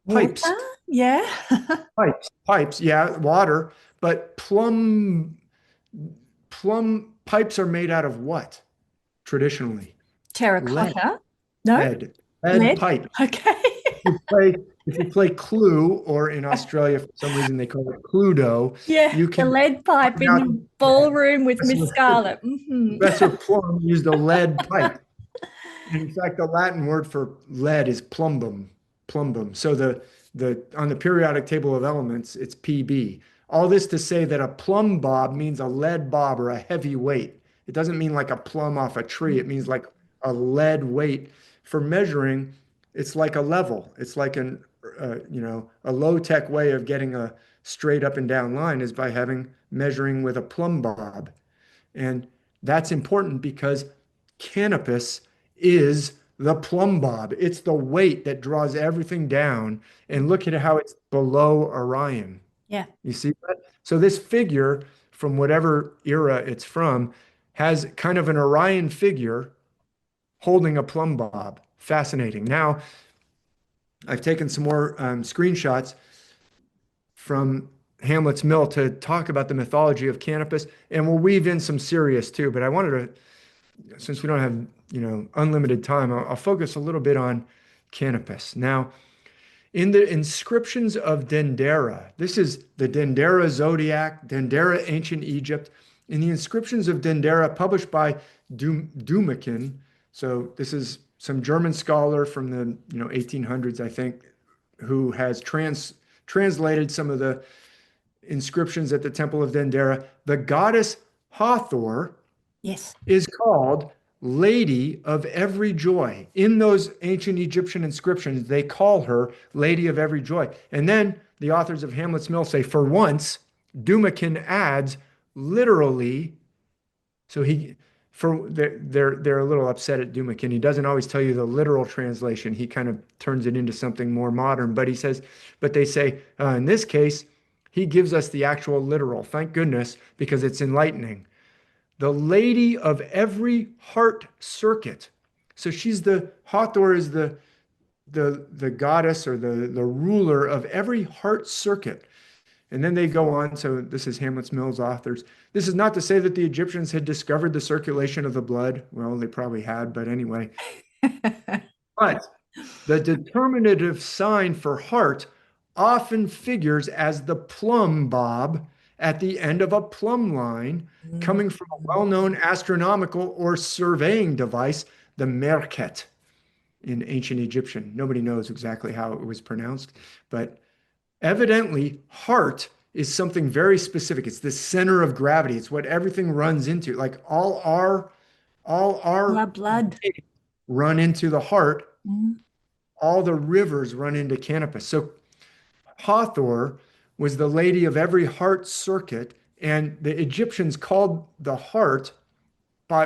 Pipes,
Water? Yeah.
pipes. Yeah, water. But plumb pipes are made out of what traditionally? Lead,
Terracotta? No?
lead
Lead?
pipe.
Okay.
You play if you play Clue, or in Australia for some reason they call it Cluedo,
Yeah,
you
the
can
lead pipe
find
in
out
the ballroom with Miss
Professor
Scarlet. Hmm.
Professor Plum used a lead pipe. And in fact, the Latin word for lead is plumbum, plumbum. So the on the periodic table of elements, it's Pb. All this to say that a plumb bob means a lead bob or a heavy weight. It doesn't mean like a plum off a tree. It means like a lead weight. For measuring, it's like a level. It's like a low-tech way of getting a straight up and down line is by having measuring with a plumb bob. And that's important because Canopus is the plumb bob. It's the weight that draws everything down. And look at how it's below Orion.
Yeah.
You see that? So this figure, from whatever era it's from, has kind of an Orion figure holding a plumb bob. Fascinating. Now, I've taken some more screenshots from Hamlet's Mill to talk about the mythology of Canopus, and we'll weave in some Sirius too. But I wanted to, since we don't have, unlimited time, I'll focus a little bit on Canopus. Now, in the inscriptions of Dendera, this is the Dendera zodiac, Dendera ancient Egypt. In the inscriptions of Dendera, published by Dumakin, so this is some German scholar from the 1800s, I think, who has translated some of the inscriptions at the Temple of Dendera. The goddess Hathor
Yes.
is called Lady of Every Joy. In those ancient Egyptian inscriptions, they call her Lady of Every Joy. And then the authors of Hamlet's Mill say, for once, Dumakin adds literally, so they're a little upset at Dumakin. He doesn't always tell you the literal translation. He kind of turns it into something more modern. But they say, in this case, he gives us the actual literal. Thank goodness, because it's enlightening. The lady of every heart circuit. So Hathor is the goddess or the ruler of every heart circuit. And then they go on. So this is Hamlet's Mill's authors. This is not to say that the Egyptians had discovered the circulation of the blood. Well, they probably had, but anyway. But the determinative sign for heart often figures as the plumb bob at the end of a plumb line coming from a well-known astronomical or surveying device, the merket in ancient Egyptian. Nobody knows exactly how it was pronounced, but evidently heart is something very specific. It's the center of gravity. It's what everything runs into. Like all our
Blood.
run into the heart.
Mm.
All the rivers run into Canopus. So Hathor was the lady of every heart circuit, and the Egyptians called the heart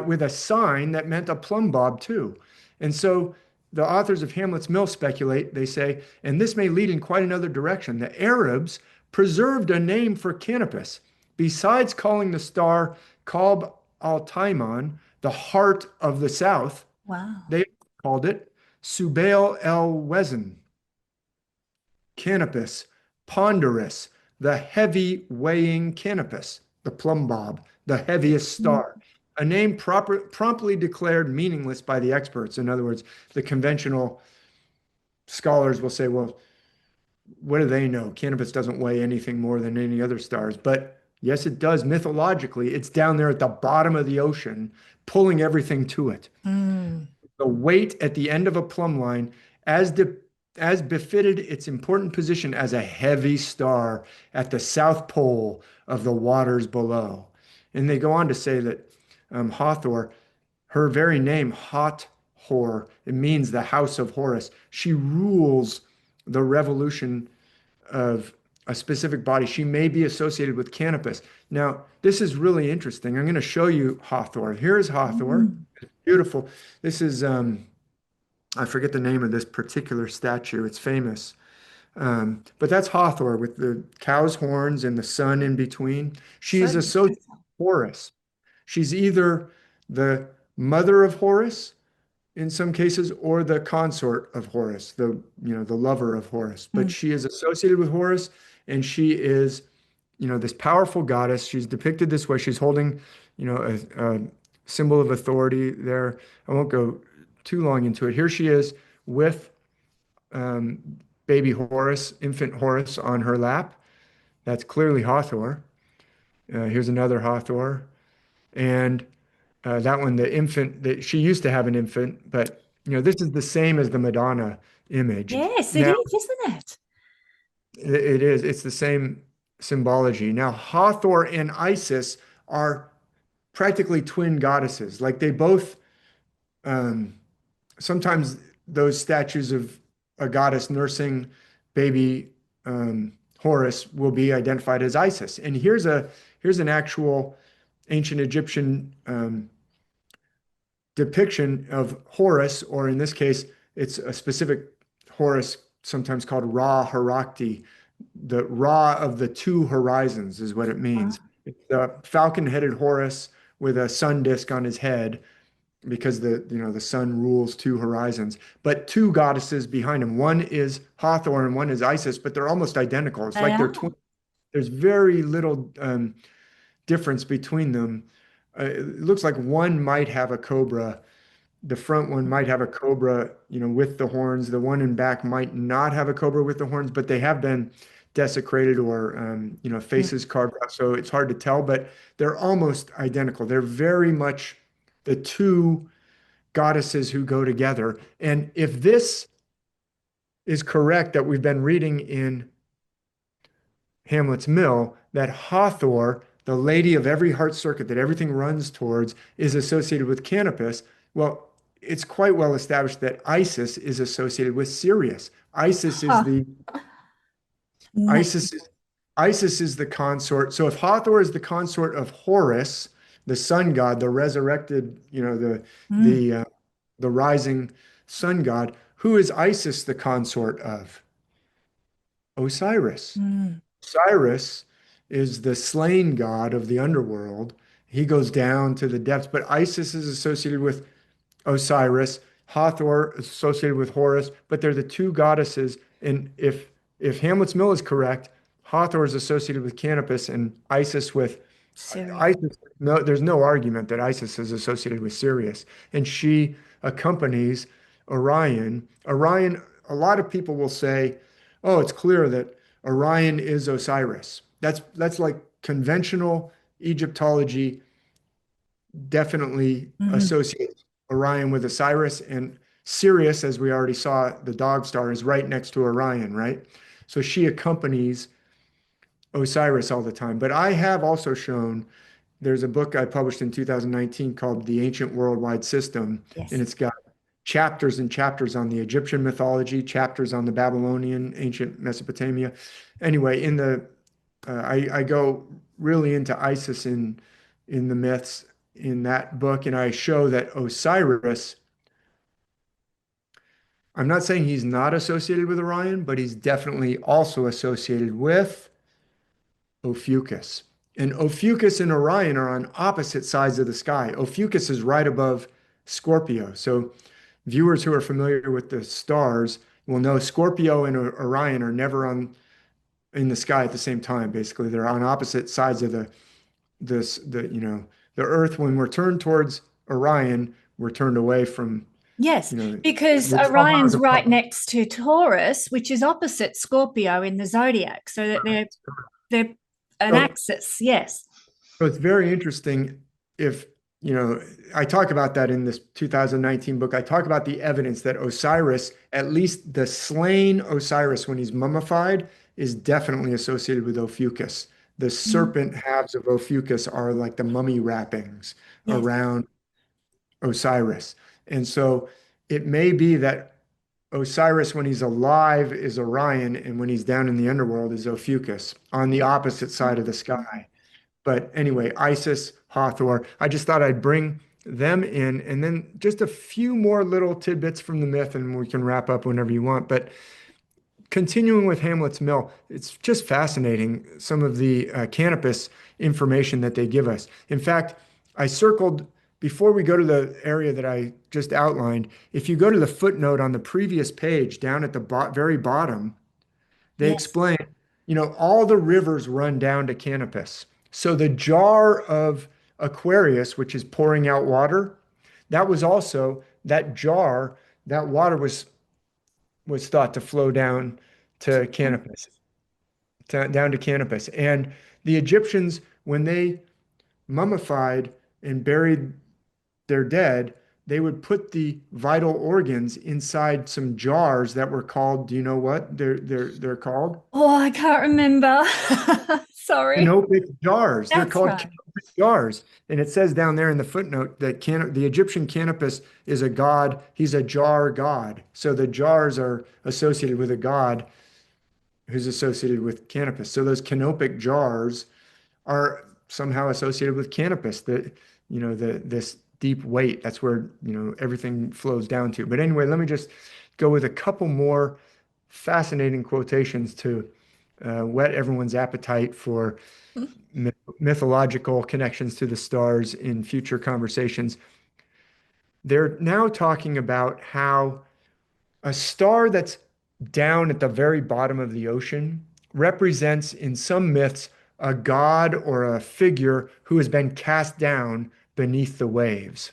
with a sign that meant a plumb bob too. And so the authors of Hamlet's Mill speculate, they say, and this may lead in quite another direction. The Arabs preserved a name for Canopus. Besides calling the star Qalb al-Taiman, the heart of the south,
Wow.
they called it Subail el-Wezn, Canopus, ponderous, the heavy weighing Canopus, the plumb bob, the heaviest star. A name promptly declared meaningless by the experts. In other words, the conventional scholars will say, well, what do they know? Canopus doesn't weigh anything more than any other stars. But yes, it does mythologically. It's down there at the bottom of the ocean, pulling everything to it.
Mm.
The weight at the end of a plumb line, as befitted its important position as a heavy star at the south pole of the waters below. And they go on to say that Hathor, her very name, Hathor, it means the house of Horus. She rules the revolution of a specific body. She may be associated with Canopus. Now, this is really interesting. I'm going to show you Hathor. Here's Hathor. It's beautiful. This is, I forget the name of this particular statue. It's famous. But that's Hathor with the cow's horns and the sun in between. She is associated with Horus. She's either the mother of Horus in some cases or the consort of Horus, the lover of Horus. But she is associated with Horus, and she is, this powerful goddess. She's depicted this way. She's holding, a symbol of authority there. I won't go too long into it. Here she is with baby Horus, infant Horus on her lap. That's clearly Hathor. Here's another Hathor. And that one, the infant, she used to have an infant, but this is the same as the Madonna image.
Yes, it
Now,
is, isn't it?
it is. It's the same symbology. Now, Hathor and Isis are practically twin goddesses. Like they both, um, sometimes those statues of a goddess nursing baby Horus will be identified as Isis. And here's an actual ancient Egyptian depiction of Horus, or in this case, it's a specific Horus, sometimes called Ra Harakti. The Ra of the two horizons is what it means. It's the falcon-headed Horus with a sun disk on his head, because the sun rules two horizons, but two goddesses behind him. One is Hathor and one is Isis, but they're almost identical. It's
They
like they're
are.
twin. There's very little difference between them. It looks like one might have a cobra. The front one might have a cobra, with the horns. The one in back might not have a cobra with the horns, but they have been desecrated or,
Mm.
faces carved out. So it's hard to tell, but they're almost identical. They're very much the two goddesses who go together. And if this is correct that we've been reading in Hamlet's Mill, that Hathor, the lady of every heart circuit that everything runs towards, is associated with Canopus, well, it's quite well established that Isis is associated with Sirius. Isis is
Huh.
the
No.
Isis Isis is the consort. So if Hathor is the consort of Horus, the sun god, the resurrected,
Mm.
the the rising sun god, who is Isis the consort of? Osiris.
Mm.
Osiris is the slain god of the underworld. He goes down to the depths, but Isis is associated with Osiris, Hathor is associated with Horus, but they're the two goddesses. And if Hamlet's Mill is correct, Hathor is associated with Canopus and Isis with
Serious.
Isis. No, there's no argument that Isis is associated with Sirius, and she accompanies Orion. Orion, a lot of people will say, "Oh, it's clear that Orion is Osiris." That's like conventional Egyptology definitely
Mhm.
associates Orion with Osiris, and Sirius, as we already saw, the dog star is right next to Orion, right? So she accompanies Osiris all the time. But I have also shown there's a book I published in 2019 called The Ancient Worldwide System, and
Yes.
it's got chapters and chapters on the Egyptian mythology, chapters on the Babylonian, ancient Mesopotamia. Anyway, I go really into Isis in the myths in that book, and I show that Osiris, I'm not saying he's not associated with Orion, but he's definitely also associated with Ophiuchus. And Ophiuchus and Orion are on opposite sides of the sky. Ophiuchus is right above Scorpio. So viewers who are familiar with the stars will know Scorpio and Orion are never on in the sky at the same time. Basically, they're on opposite sides of the Earth. When we're turned towards Orion, we're turned away from,
Yes,
you know,
because
we're 12 miles
Orion's right
apart.
next to Taurus, which is opposite Scorpio in the zodiac, so that they're an
So
axis. Yes.
So it's very interesting if, you know, I talk about that in this 2019 book. I talk about the evidence that Osiris, at least the slain Osiris when he's mummified, is definitely associated with Ophiuchus. The
Mm.
serpent halves of Ophiuchus are like the mummy wrappings
Yes.
around Osiris. And so it may be that Osiris, when he's alive, is Orion, and when he's down in the underworld, is Ophiuchus on the opposite side of the sky. But anyway, Isis, Hathor, I just thought I'd bring them in, and then just a few more little tidbits from the myth, and we can wrap up whenever you want. But continuing with Hamlet's Mill, it's just fascinating some of the Canopus information that they give us. In fact, I circled before we go to the area that I just outlined. If you go to the footnote on the previous page down at the very bottom, they
Yes.
explain, all the rivers run down to Canopus. So the jar of Aquarius, which is pouring out water, that was also that jar, that water was thought to flow down to Canopus, down to Canopus. And the Egyptians, when they mummified and buried their dead, they would put the vital organs inside some jars that were called, do you know what they're called?
Oh, I can't remember. Sorry.
Canopic jars. They're
That's
called
right.
canopic jars. And it says down there in the footnote that the Egyptian Canopus is a god. He's a jar god. So the jars are associated with a god who's associated with Canopus. So those canopic jars are somehow associated with Canopus, this deep weight. That's where, everything flows down to. But anyway, let me just go with a couple more fascinating quotations to whet everyone's appetite for mythological connections to the stars in future conversations. They're now talking about how a star that's down at the very bottom of the ocean represents, in some myths, a god or a figure who has been cast down beneath the waves.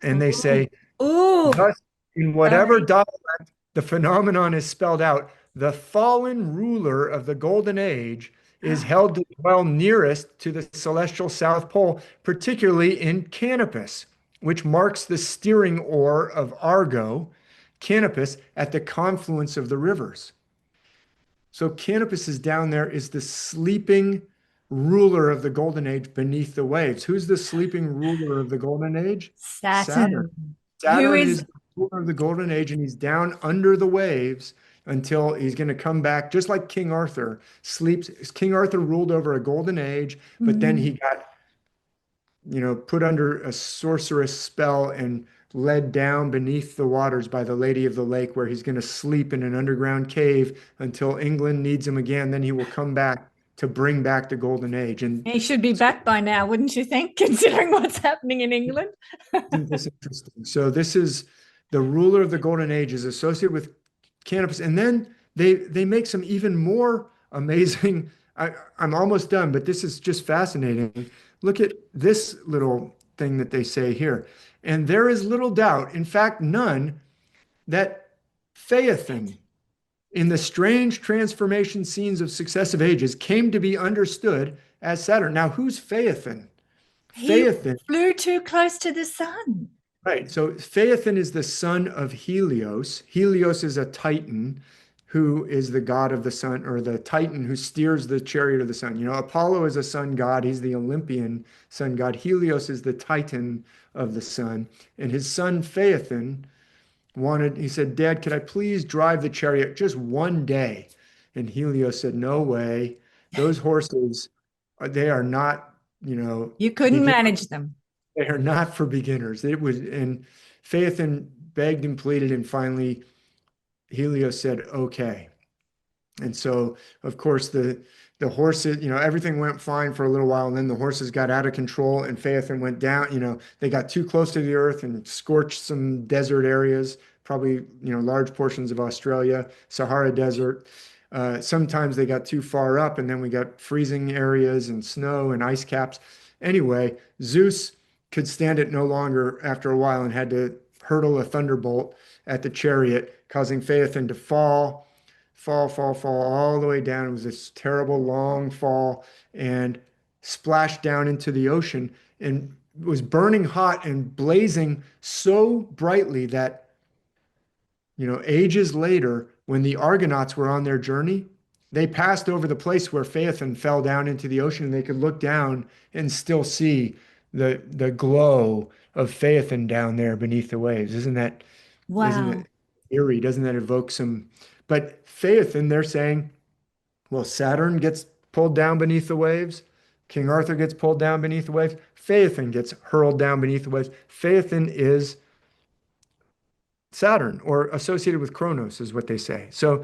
And they
Ooh.
say,
Ooh.
thus, in whatever
Sorry.
dialect the phenomenon is spelled out, the fallen ruler of the Golden Age is held to dwell nearest to the celestial South Pole, particularly in Canopus, which marks the steering oar of Argo, Canopus, at the confluence of the rivers. So Canopus is down there, is the sleeping ruler of the Golden Age beneath the waves. Who's the sleeping ruler of the Golden Age? Saturn.
Saturn. Who
Saturn
is
is the ruler of the Golden Age, and he's down under the waves until he's going to come back, just like King Arthur sleeps. King Arthur ruled over a golden age, but then he got, put under a sorceress spell and led down beneath the waters by the Lady of the Lake, where he's going to sleep in an underground cave until England needs him again. Then he will come back to bring back the golden age. And
he should be back by now, wouldn't you think, considering what's happening in England?
isn't this interesting? So this is the ruler of the golden age is associated with Canopus, and then they make some even more amazing. I'm almost done, but this is just fascinating. Look at this little thing that they say here. And there is little doubt, in fact, none, that Phaethon, in the strange transformation scenes of successive ages, came to be understood as Saturn. Now, who's Phaethon?
He
Phaethon,
flew too close to the sun.
right. So Phaethon is the son of Helios. Helios is a Titan who is the god of the sun, or the Titan who steers the chariot of the sun. Apollo is a sun god. He's the Olympian sun god. Helios is the Titan of the sun. And his son Phaethon he said, Dad, could I please drive the chariot just one day? And Helios said, no way. Those horses, they are not,
You couldn't
begin,
manage them.
they are not for beginners. And Phaethon begged and pleaded, and finally Helios said, okay. And so, of course, the horses, everything went fine for a little while, and then the horses got out of control, and Phaethon went down. They got too close to the earth and scorched some desert areas, probably, large portions of Australia, Sahara Desert. Sometimes they got too far up, and then we got freezing areas and snow and ice caps. Anyway, Zeus could stand it no longer after a while and had to hurtle a thunderbolt at the chariot, causing Phaethon to fall all the way down. It was this terrible long fall and splashed down into the ocean, and was burning hot and blazing so brightly that, ages later, when the Argonauts were on their journey, they passed over the place where Phaethon fell down into the ocean, and they could look down and still see the glow of Phaethon down there beneath the waves. Isn't
Wow.
it eerie? Doesn't that evoke some? But Phaethon, they're saying, well, Saturn gets pulled down beneath the waves. King Arthur gets pulled down beneath the waves. Phaethon gets hurled down beneath the waves. Phaethon is Saturn, or associated with Kronos, is what they say. So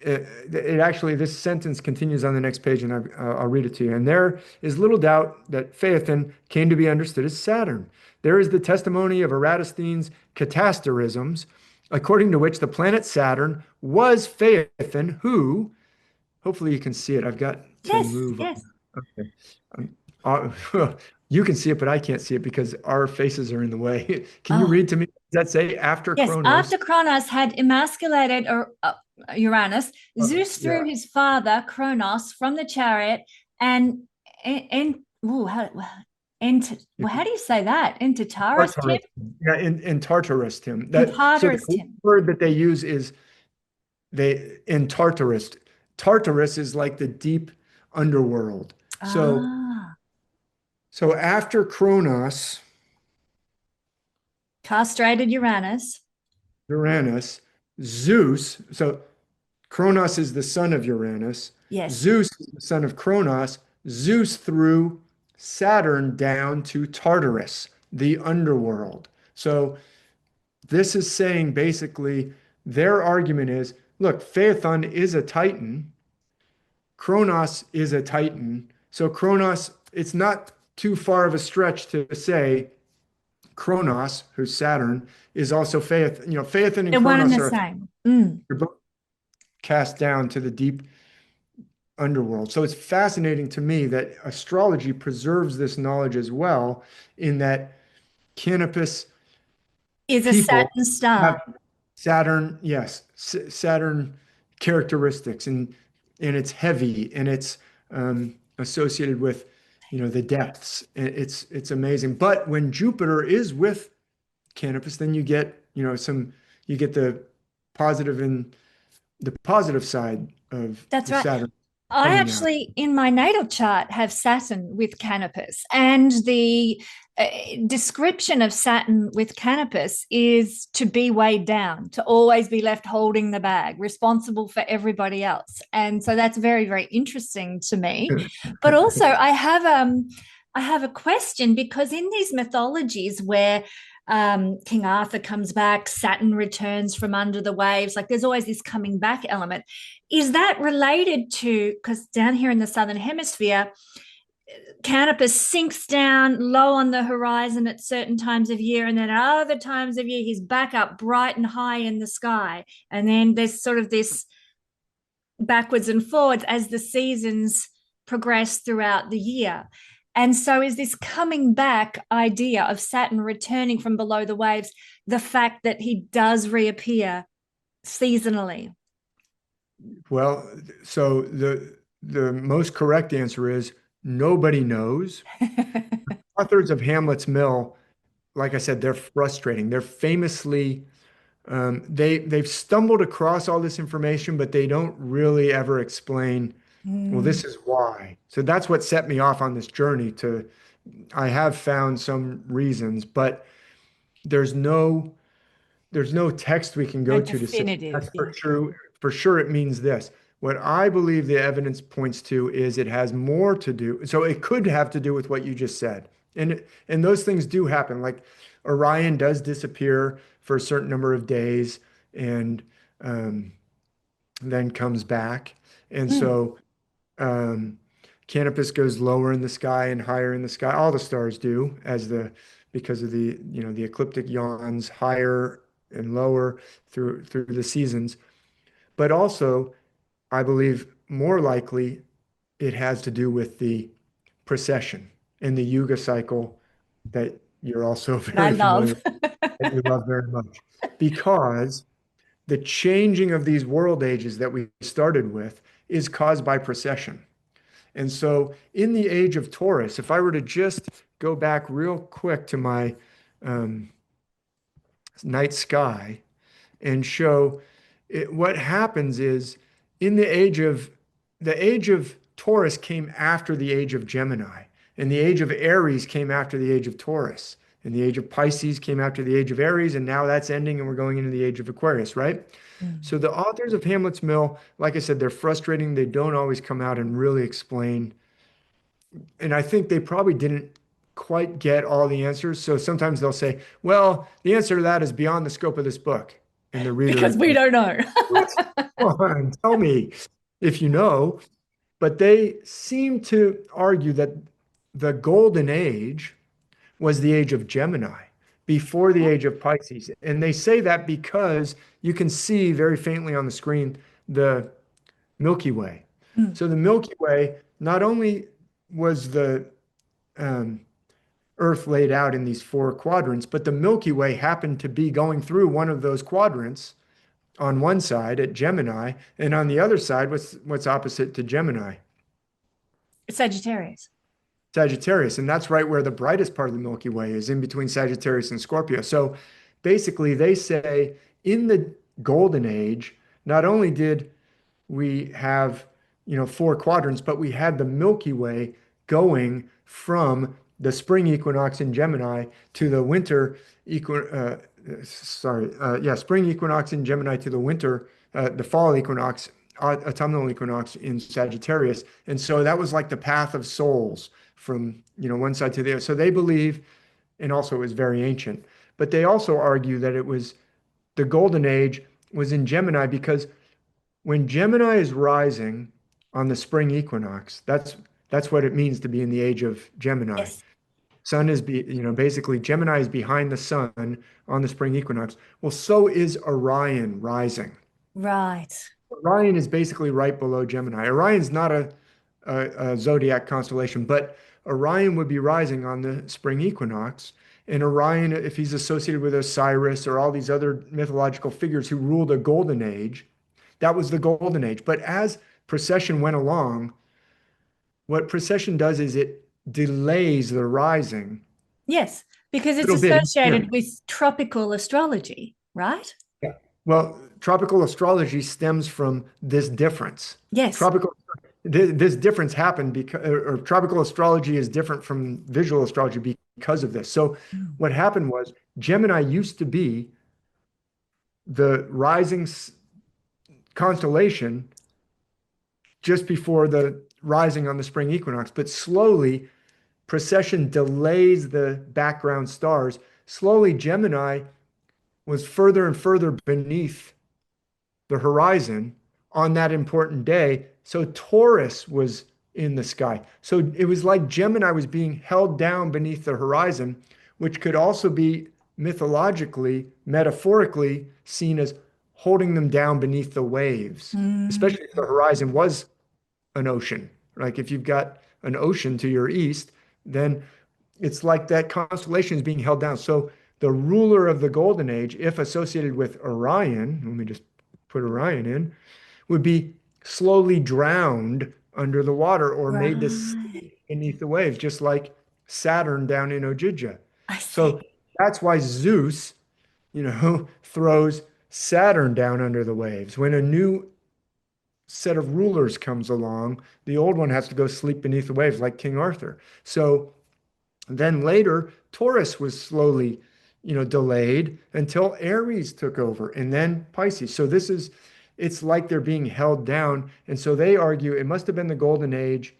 it actually, this sentence continues on the next page, and I'll read it to you. And there is little doubt that Phaethon came to be understood as Saturn. There is the testimony of Eratosthenes' catasterisms, according to which the planet Saturn was Phaethon, who, hopefully you can see it. I've got to
Yes,
move on.
yes.
Okay. You can see it, but I can't see it because our faces are in the way. Can you
Oh,
read to me? Does that say after
yes.
Kronos?
After Kronos had emasculated Uranus, Zeus
Yeah.
threw his father Kronos from the chariot and Well, how do you say that? Into Taurus, Tim?
Tartarus. Yeah, in Tartarus, Tim.
In
So
Tartarus,
the
Tim.
word that they use is they in Tartarus. Tartarus is like the deep underworld. So
Ah,
after Kronos,
castrated Uranus.
Uranus, Zeus. So Kronos is the son of Uranus.
Yes.
Zeus is the son of Kronos. Zeus threw Saturn down to Tartarus, the underworld. So this is saying basically their argument is, look, Phaethon is a Titan. Kronos is a Titan. So Kronos, it's not too far of a stretch to say Kronos, who's Saturn, is also Phaethon. Phaethon and
They're one and
Kronos
the
are
same. Mm.
they're both cast down to the deep underworld. So it's fascinating to me that astrology preserves this knowledge as well, in that Canopus
Is a
people
Saturn star.
have Saturn, yes, Saturn characteristics, and it's heavy and it's associated with the depths. It's amazing. But when Jupiter is with Canopus, then you get you get positive and the positive side of
That's
the
right.
Saturn
I
coming out.
actually, in my natal chart, have Saturn with Canopus, and the description of Saturn with Canopus is to be weighed down, to always be left holding the bag, responsible for everybody else. And so that's very, very interesting to me. But also, I have a question, because in these mythologies where King Arthur comes back, Saturn returns from under the waves, like there's always this coming back element. Is that related to, because down here in the southern hemisphere, Canopus sinks down low on the horizon at certain times of year, and then at other times of year he's back up bright and high in the sky, and then there's sort of this backwards and forwards as the seasons progress throughout the year. And so is this coming back idea of Saturn returning from below the waves the fact that he does reappear seasonally?
Well, so the most correct answer is nobody knows. Authors of Hamlet's Mill, like I said, they're frustrating. They're famously they've stumbled across all this information, but they don't really ever explain, well,
Mm,
this is why. So that's what set me off on this journey to I have found some reasons, but there's no there's no text we can
no
go to say
definitive,
that's for
yeah.
true. For sure, it means this. What I believe the evidence points to is it has more to do. So it could have to do with what you just said, and those things do happen. Like Orion does disappear for a certain number of days, and um, then comes back, and
Mm.
so um, Canopus goes lower in the sky and higher in the sky. All the stars do, because of the ecliptic yawns higher and lower through the seasons. But also, I believe more likely it has to do with the precession and the Yuga cycle that you're also
That I
very
love.
familiar with, that you love very much. Because the changing of these world ages that we started with is caused by precession. And so, in the age of Taurus, if I were to just go back real quick to my um, night sky and show what happens is in the age of Taurus came after the age of Gemini, and the age of Aries came after the age of Taurus, and the age of Pisces came after the age of Aries, and now that's ending, and we're going into the age of Aquarius, right?
Mm.
So the authors of Hamlet's Mill, like I said, they're frustrating. They don't always come out and really explain, and I think they probably didn't quite get all the answers. So sometimes they'll say, well, the answer to that is beyond the scope of this book. And the reader
Because
is
we
like,
don't know.
what? Come on, tell me if you know. But they seem to argue that the golden age was the age of Gemini before the age of Pisces. And they say that because you can see very faintly on the screen the Milky Way.
Mm.
So the Milky Way not only was the um, Earth laid out in these four quadrants, but the Milky Way happened to be going through one of those quadrants on one side at Gemini, and on the other side, what's opposite to Gemini?
Sagittarius.
Sagittarius, and that's right where the brightest part of the Milky Way is, in between Sagittarius and Scorpio. So basically, they say in the golden age, not only did we have, four quadrants, but we had the Milky Way going from the spring equinox in Gemini to the winter spring equinox in Gemini to the winter, the fall equinox, autumnal equinox in Sagittarius. And so that was like the path of souls from, one side to the other. So they believe, and also it was very ancient, but they also argue that it was the golden age was in Gemini because when Gemini is rising on the spring equinox, that's what it means to be in the age of Gemini.
Yes.
Sun is basically Gemini is behind the sun on the spring equinox. Well, so is Orion rising.
Right.
Orion is basically right below Gemini. Orion's not a zodiac constellation, but Orion would be rising on the spring equinox. And Orion, if he's associated with Osiris or all these other mythological figures who ruled a golden age, that was the golden age. But as precession went along, what precession does is it delays the rising
Yes, because
a
it's
little bit.
associated with tropical astrology, right?
Yeah. Well, tropical astrology stems from this difference.
Yes.
This difference happened because, or tropical astrology is different from visual astrology because of this. So what happened was Gemini used to be the rising constellation just before the rising on the spring equinox, but slowly precession delays the background stars. Slowly, Gemini was further and further beneath the horizon on that important day. So Taurus was in the sky. So it was like Gemini was being held down beneath the horizon, which could also be mythologically, metaphorically seen as holding them down beneath the waves,
Mm.
especially if the horizon was an ocean. Like if you've got an ocean to your east, then it's like that constellation is being held down. So the ruler of the golden age, if associated with Orion, let me just put Orion in, would be slowly drowned under the water or made to
Right.
sink beneath the waves, just like Saturn down in Ogidja.
I see.
So that's why Zeus, throws Saturn down under the waves. When a new set of rulers comes along, the old one has to go sleep beneath the waves like King Arthur. So then later, Taurus was slowly, delayed until Aries took over and then Pisces. So it's like they're being held down. And so they argue it must have been the golden age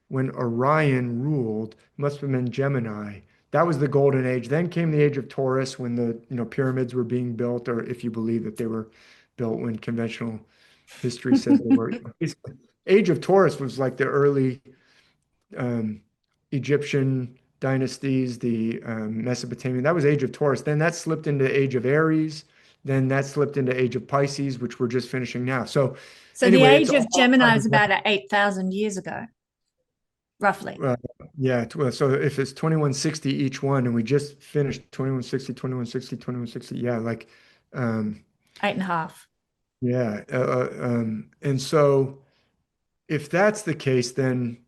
when Orion ruled, must have been Gemini. That was the golden age. Then came the age of Taurus when the, pyramids were being built, or if you believe that they were built when conventional history says they were. Age of Taurus was like the early um, Egyptian dynasties, the Mesopotamian. That was Age of Taurus. Then that slipped into Age of Aries. Then that slipped into Age of Pisces, which we're just finishing now. So
So the
anyway, it's
age of
all
Gemini was about 8,000 years ago, roughly.
yeah. So if it's 2160 each one, and we just finished 2160, 2160, 2160, yeah, like
Eight and a half.
yeah. And so if that's the case, then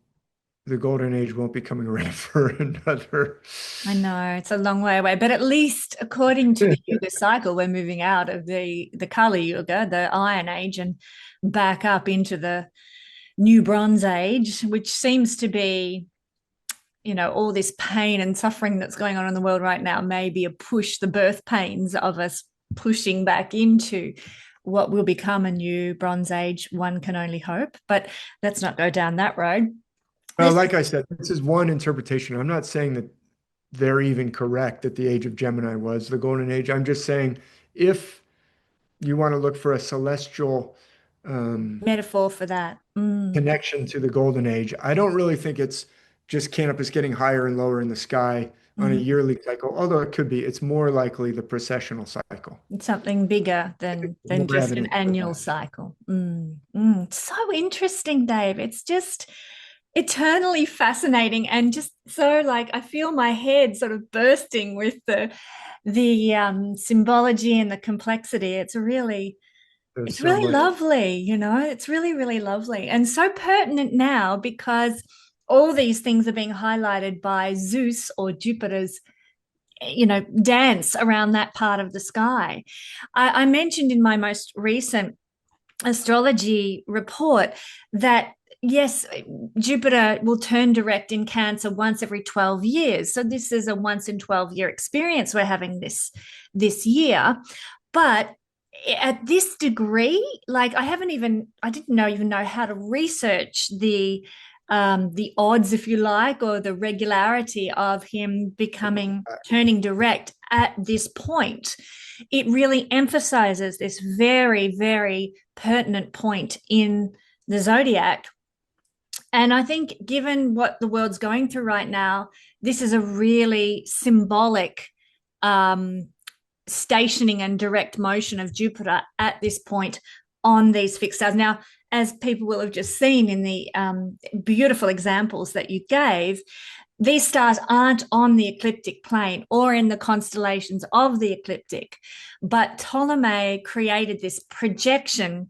the golden age won't be coming around for another.
I know it's a long way away, but at least according to the Yuga cycle, we're moving out of the Kali Yuga, the Iron Age, and back up into the new Bronze Age, which seems to be, all this pain and suffering that's going on in the world right now, maybe a push, the birth pains of us pushing back into what will become a new Bronze Age. One can only hope, but let's not go down that road.
Well,
This
like I said, this is one interpretation. I'm not saying that they're even correct that the age of Gemini was the golden age. I'm just saying if you want to look for a celestial
metaphor for that.
connection to the golden age, I don't really think it's just Canopus getting higher and lower in the sky on a
Mhm.
yearly cycle, although it could be. It's more likely the precessional cycle.
It's something bigger than
More
just an
evidence for
annual
that.
cycle. So interesting, Dave. It's just eternally fascinating and just so like I feel my head sort of bursting with the symbology and the complexity.
There's
It's
so
really
much.
lovely, it's really, really lovely and so pertinent now because all these things are being highlighted by Zeus or Jupiter's, dance around that part of the sky. I mentioned in my most recent astrology report that yes, Jupiter will turn direct in Cancer once every 12 years. So this is a once in 12-year experience we're having this year. But at this degree, like I didn't even know how to research the odds, if you like, or the regularity of him turning direct at this point. It really emphasizes this very, very pertinent point in the zodiac. And I think, given what the world's going through right now, this is a really symbolic stationing and direct motion of Jupiter at this point on these fixed stars. Now, as people will have just seen in the beautiful examples that you gave, these stars aren't on the ecliptic plane or in the constellations of the ecliptic, but Ptolemy created this projection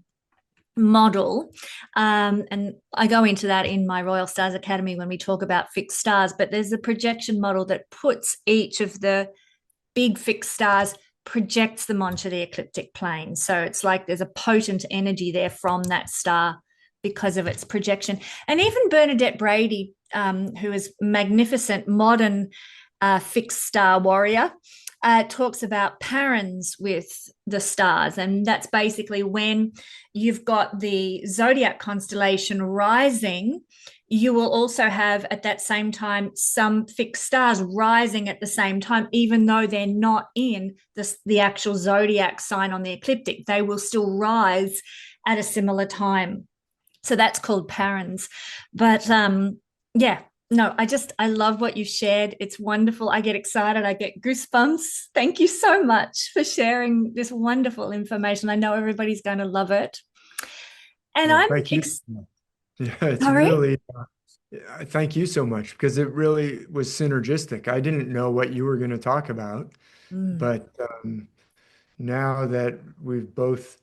model, and I go into that in my Royal Stars Academy when we talk about fixed stars, but there's a projection model that puts each of the big fixed stars, projects them onto the ecliptic plane. So it's like there's a potent energy there from that star because of its projection. And even Bernadette Brady, who is magnificent modern fixed star warrior, talks about parens with the stars. And that's basically when you've got the zodiac constellation rising, you will also have at that same time some fixed stars rising at the same time, even though they're not in the actual zodiac sign on the ecliptic. They will still rise at a similar time. So that's called parens. But yeah, no, I love what you've shared. It's wonderful. I get excited. I get goosebumps. Thank you so much for sharing this wonderful information. I know everybody's going to love it. And
Well,
I'm
thank you. Yeah, it's
sorry.
really, thank you so much, because it really was synergistic. I didn't know what you were going to talk about, but now that we've both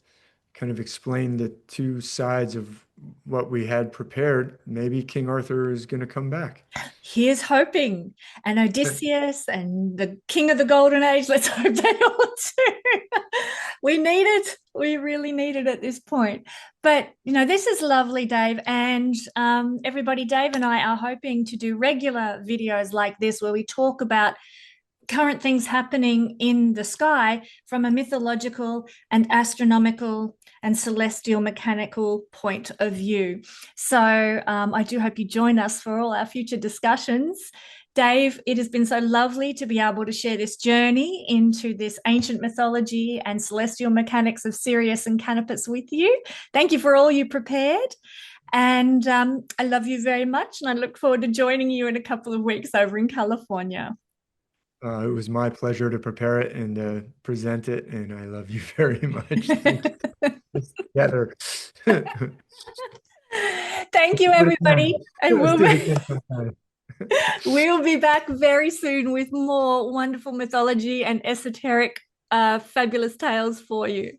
kind of explained the two sides of what we had prepared, maybe King Arthur is going to come back.
Here's hoping. And Odysseus and the King of the Golden Age, let's hope they all do. We need it. We really need it at this point. But, this is lovely, Dave. And everybody, Dave and I are hoping to do regular videos like this where we talk about current things happening in the sky from a mythological and astronomical and celestial mechanical point of view. So I do hope you join us for all our future discussions. Dave, it has been so lovely to be able to share this journey into this ancient mythology and celestial mechanics of Sirius and Canopus with you. Thank you for all you prepared. And I love you very much. And I look forward to joining you in a couple of weeks over in California.
It was my pleasure to prepare it and present it, and I love you very much. Thank you. Together.
Thank you, everybody. And we'll be back very soon with more wonderful mythology and esoteric, fabulous tales for you.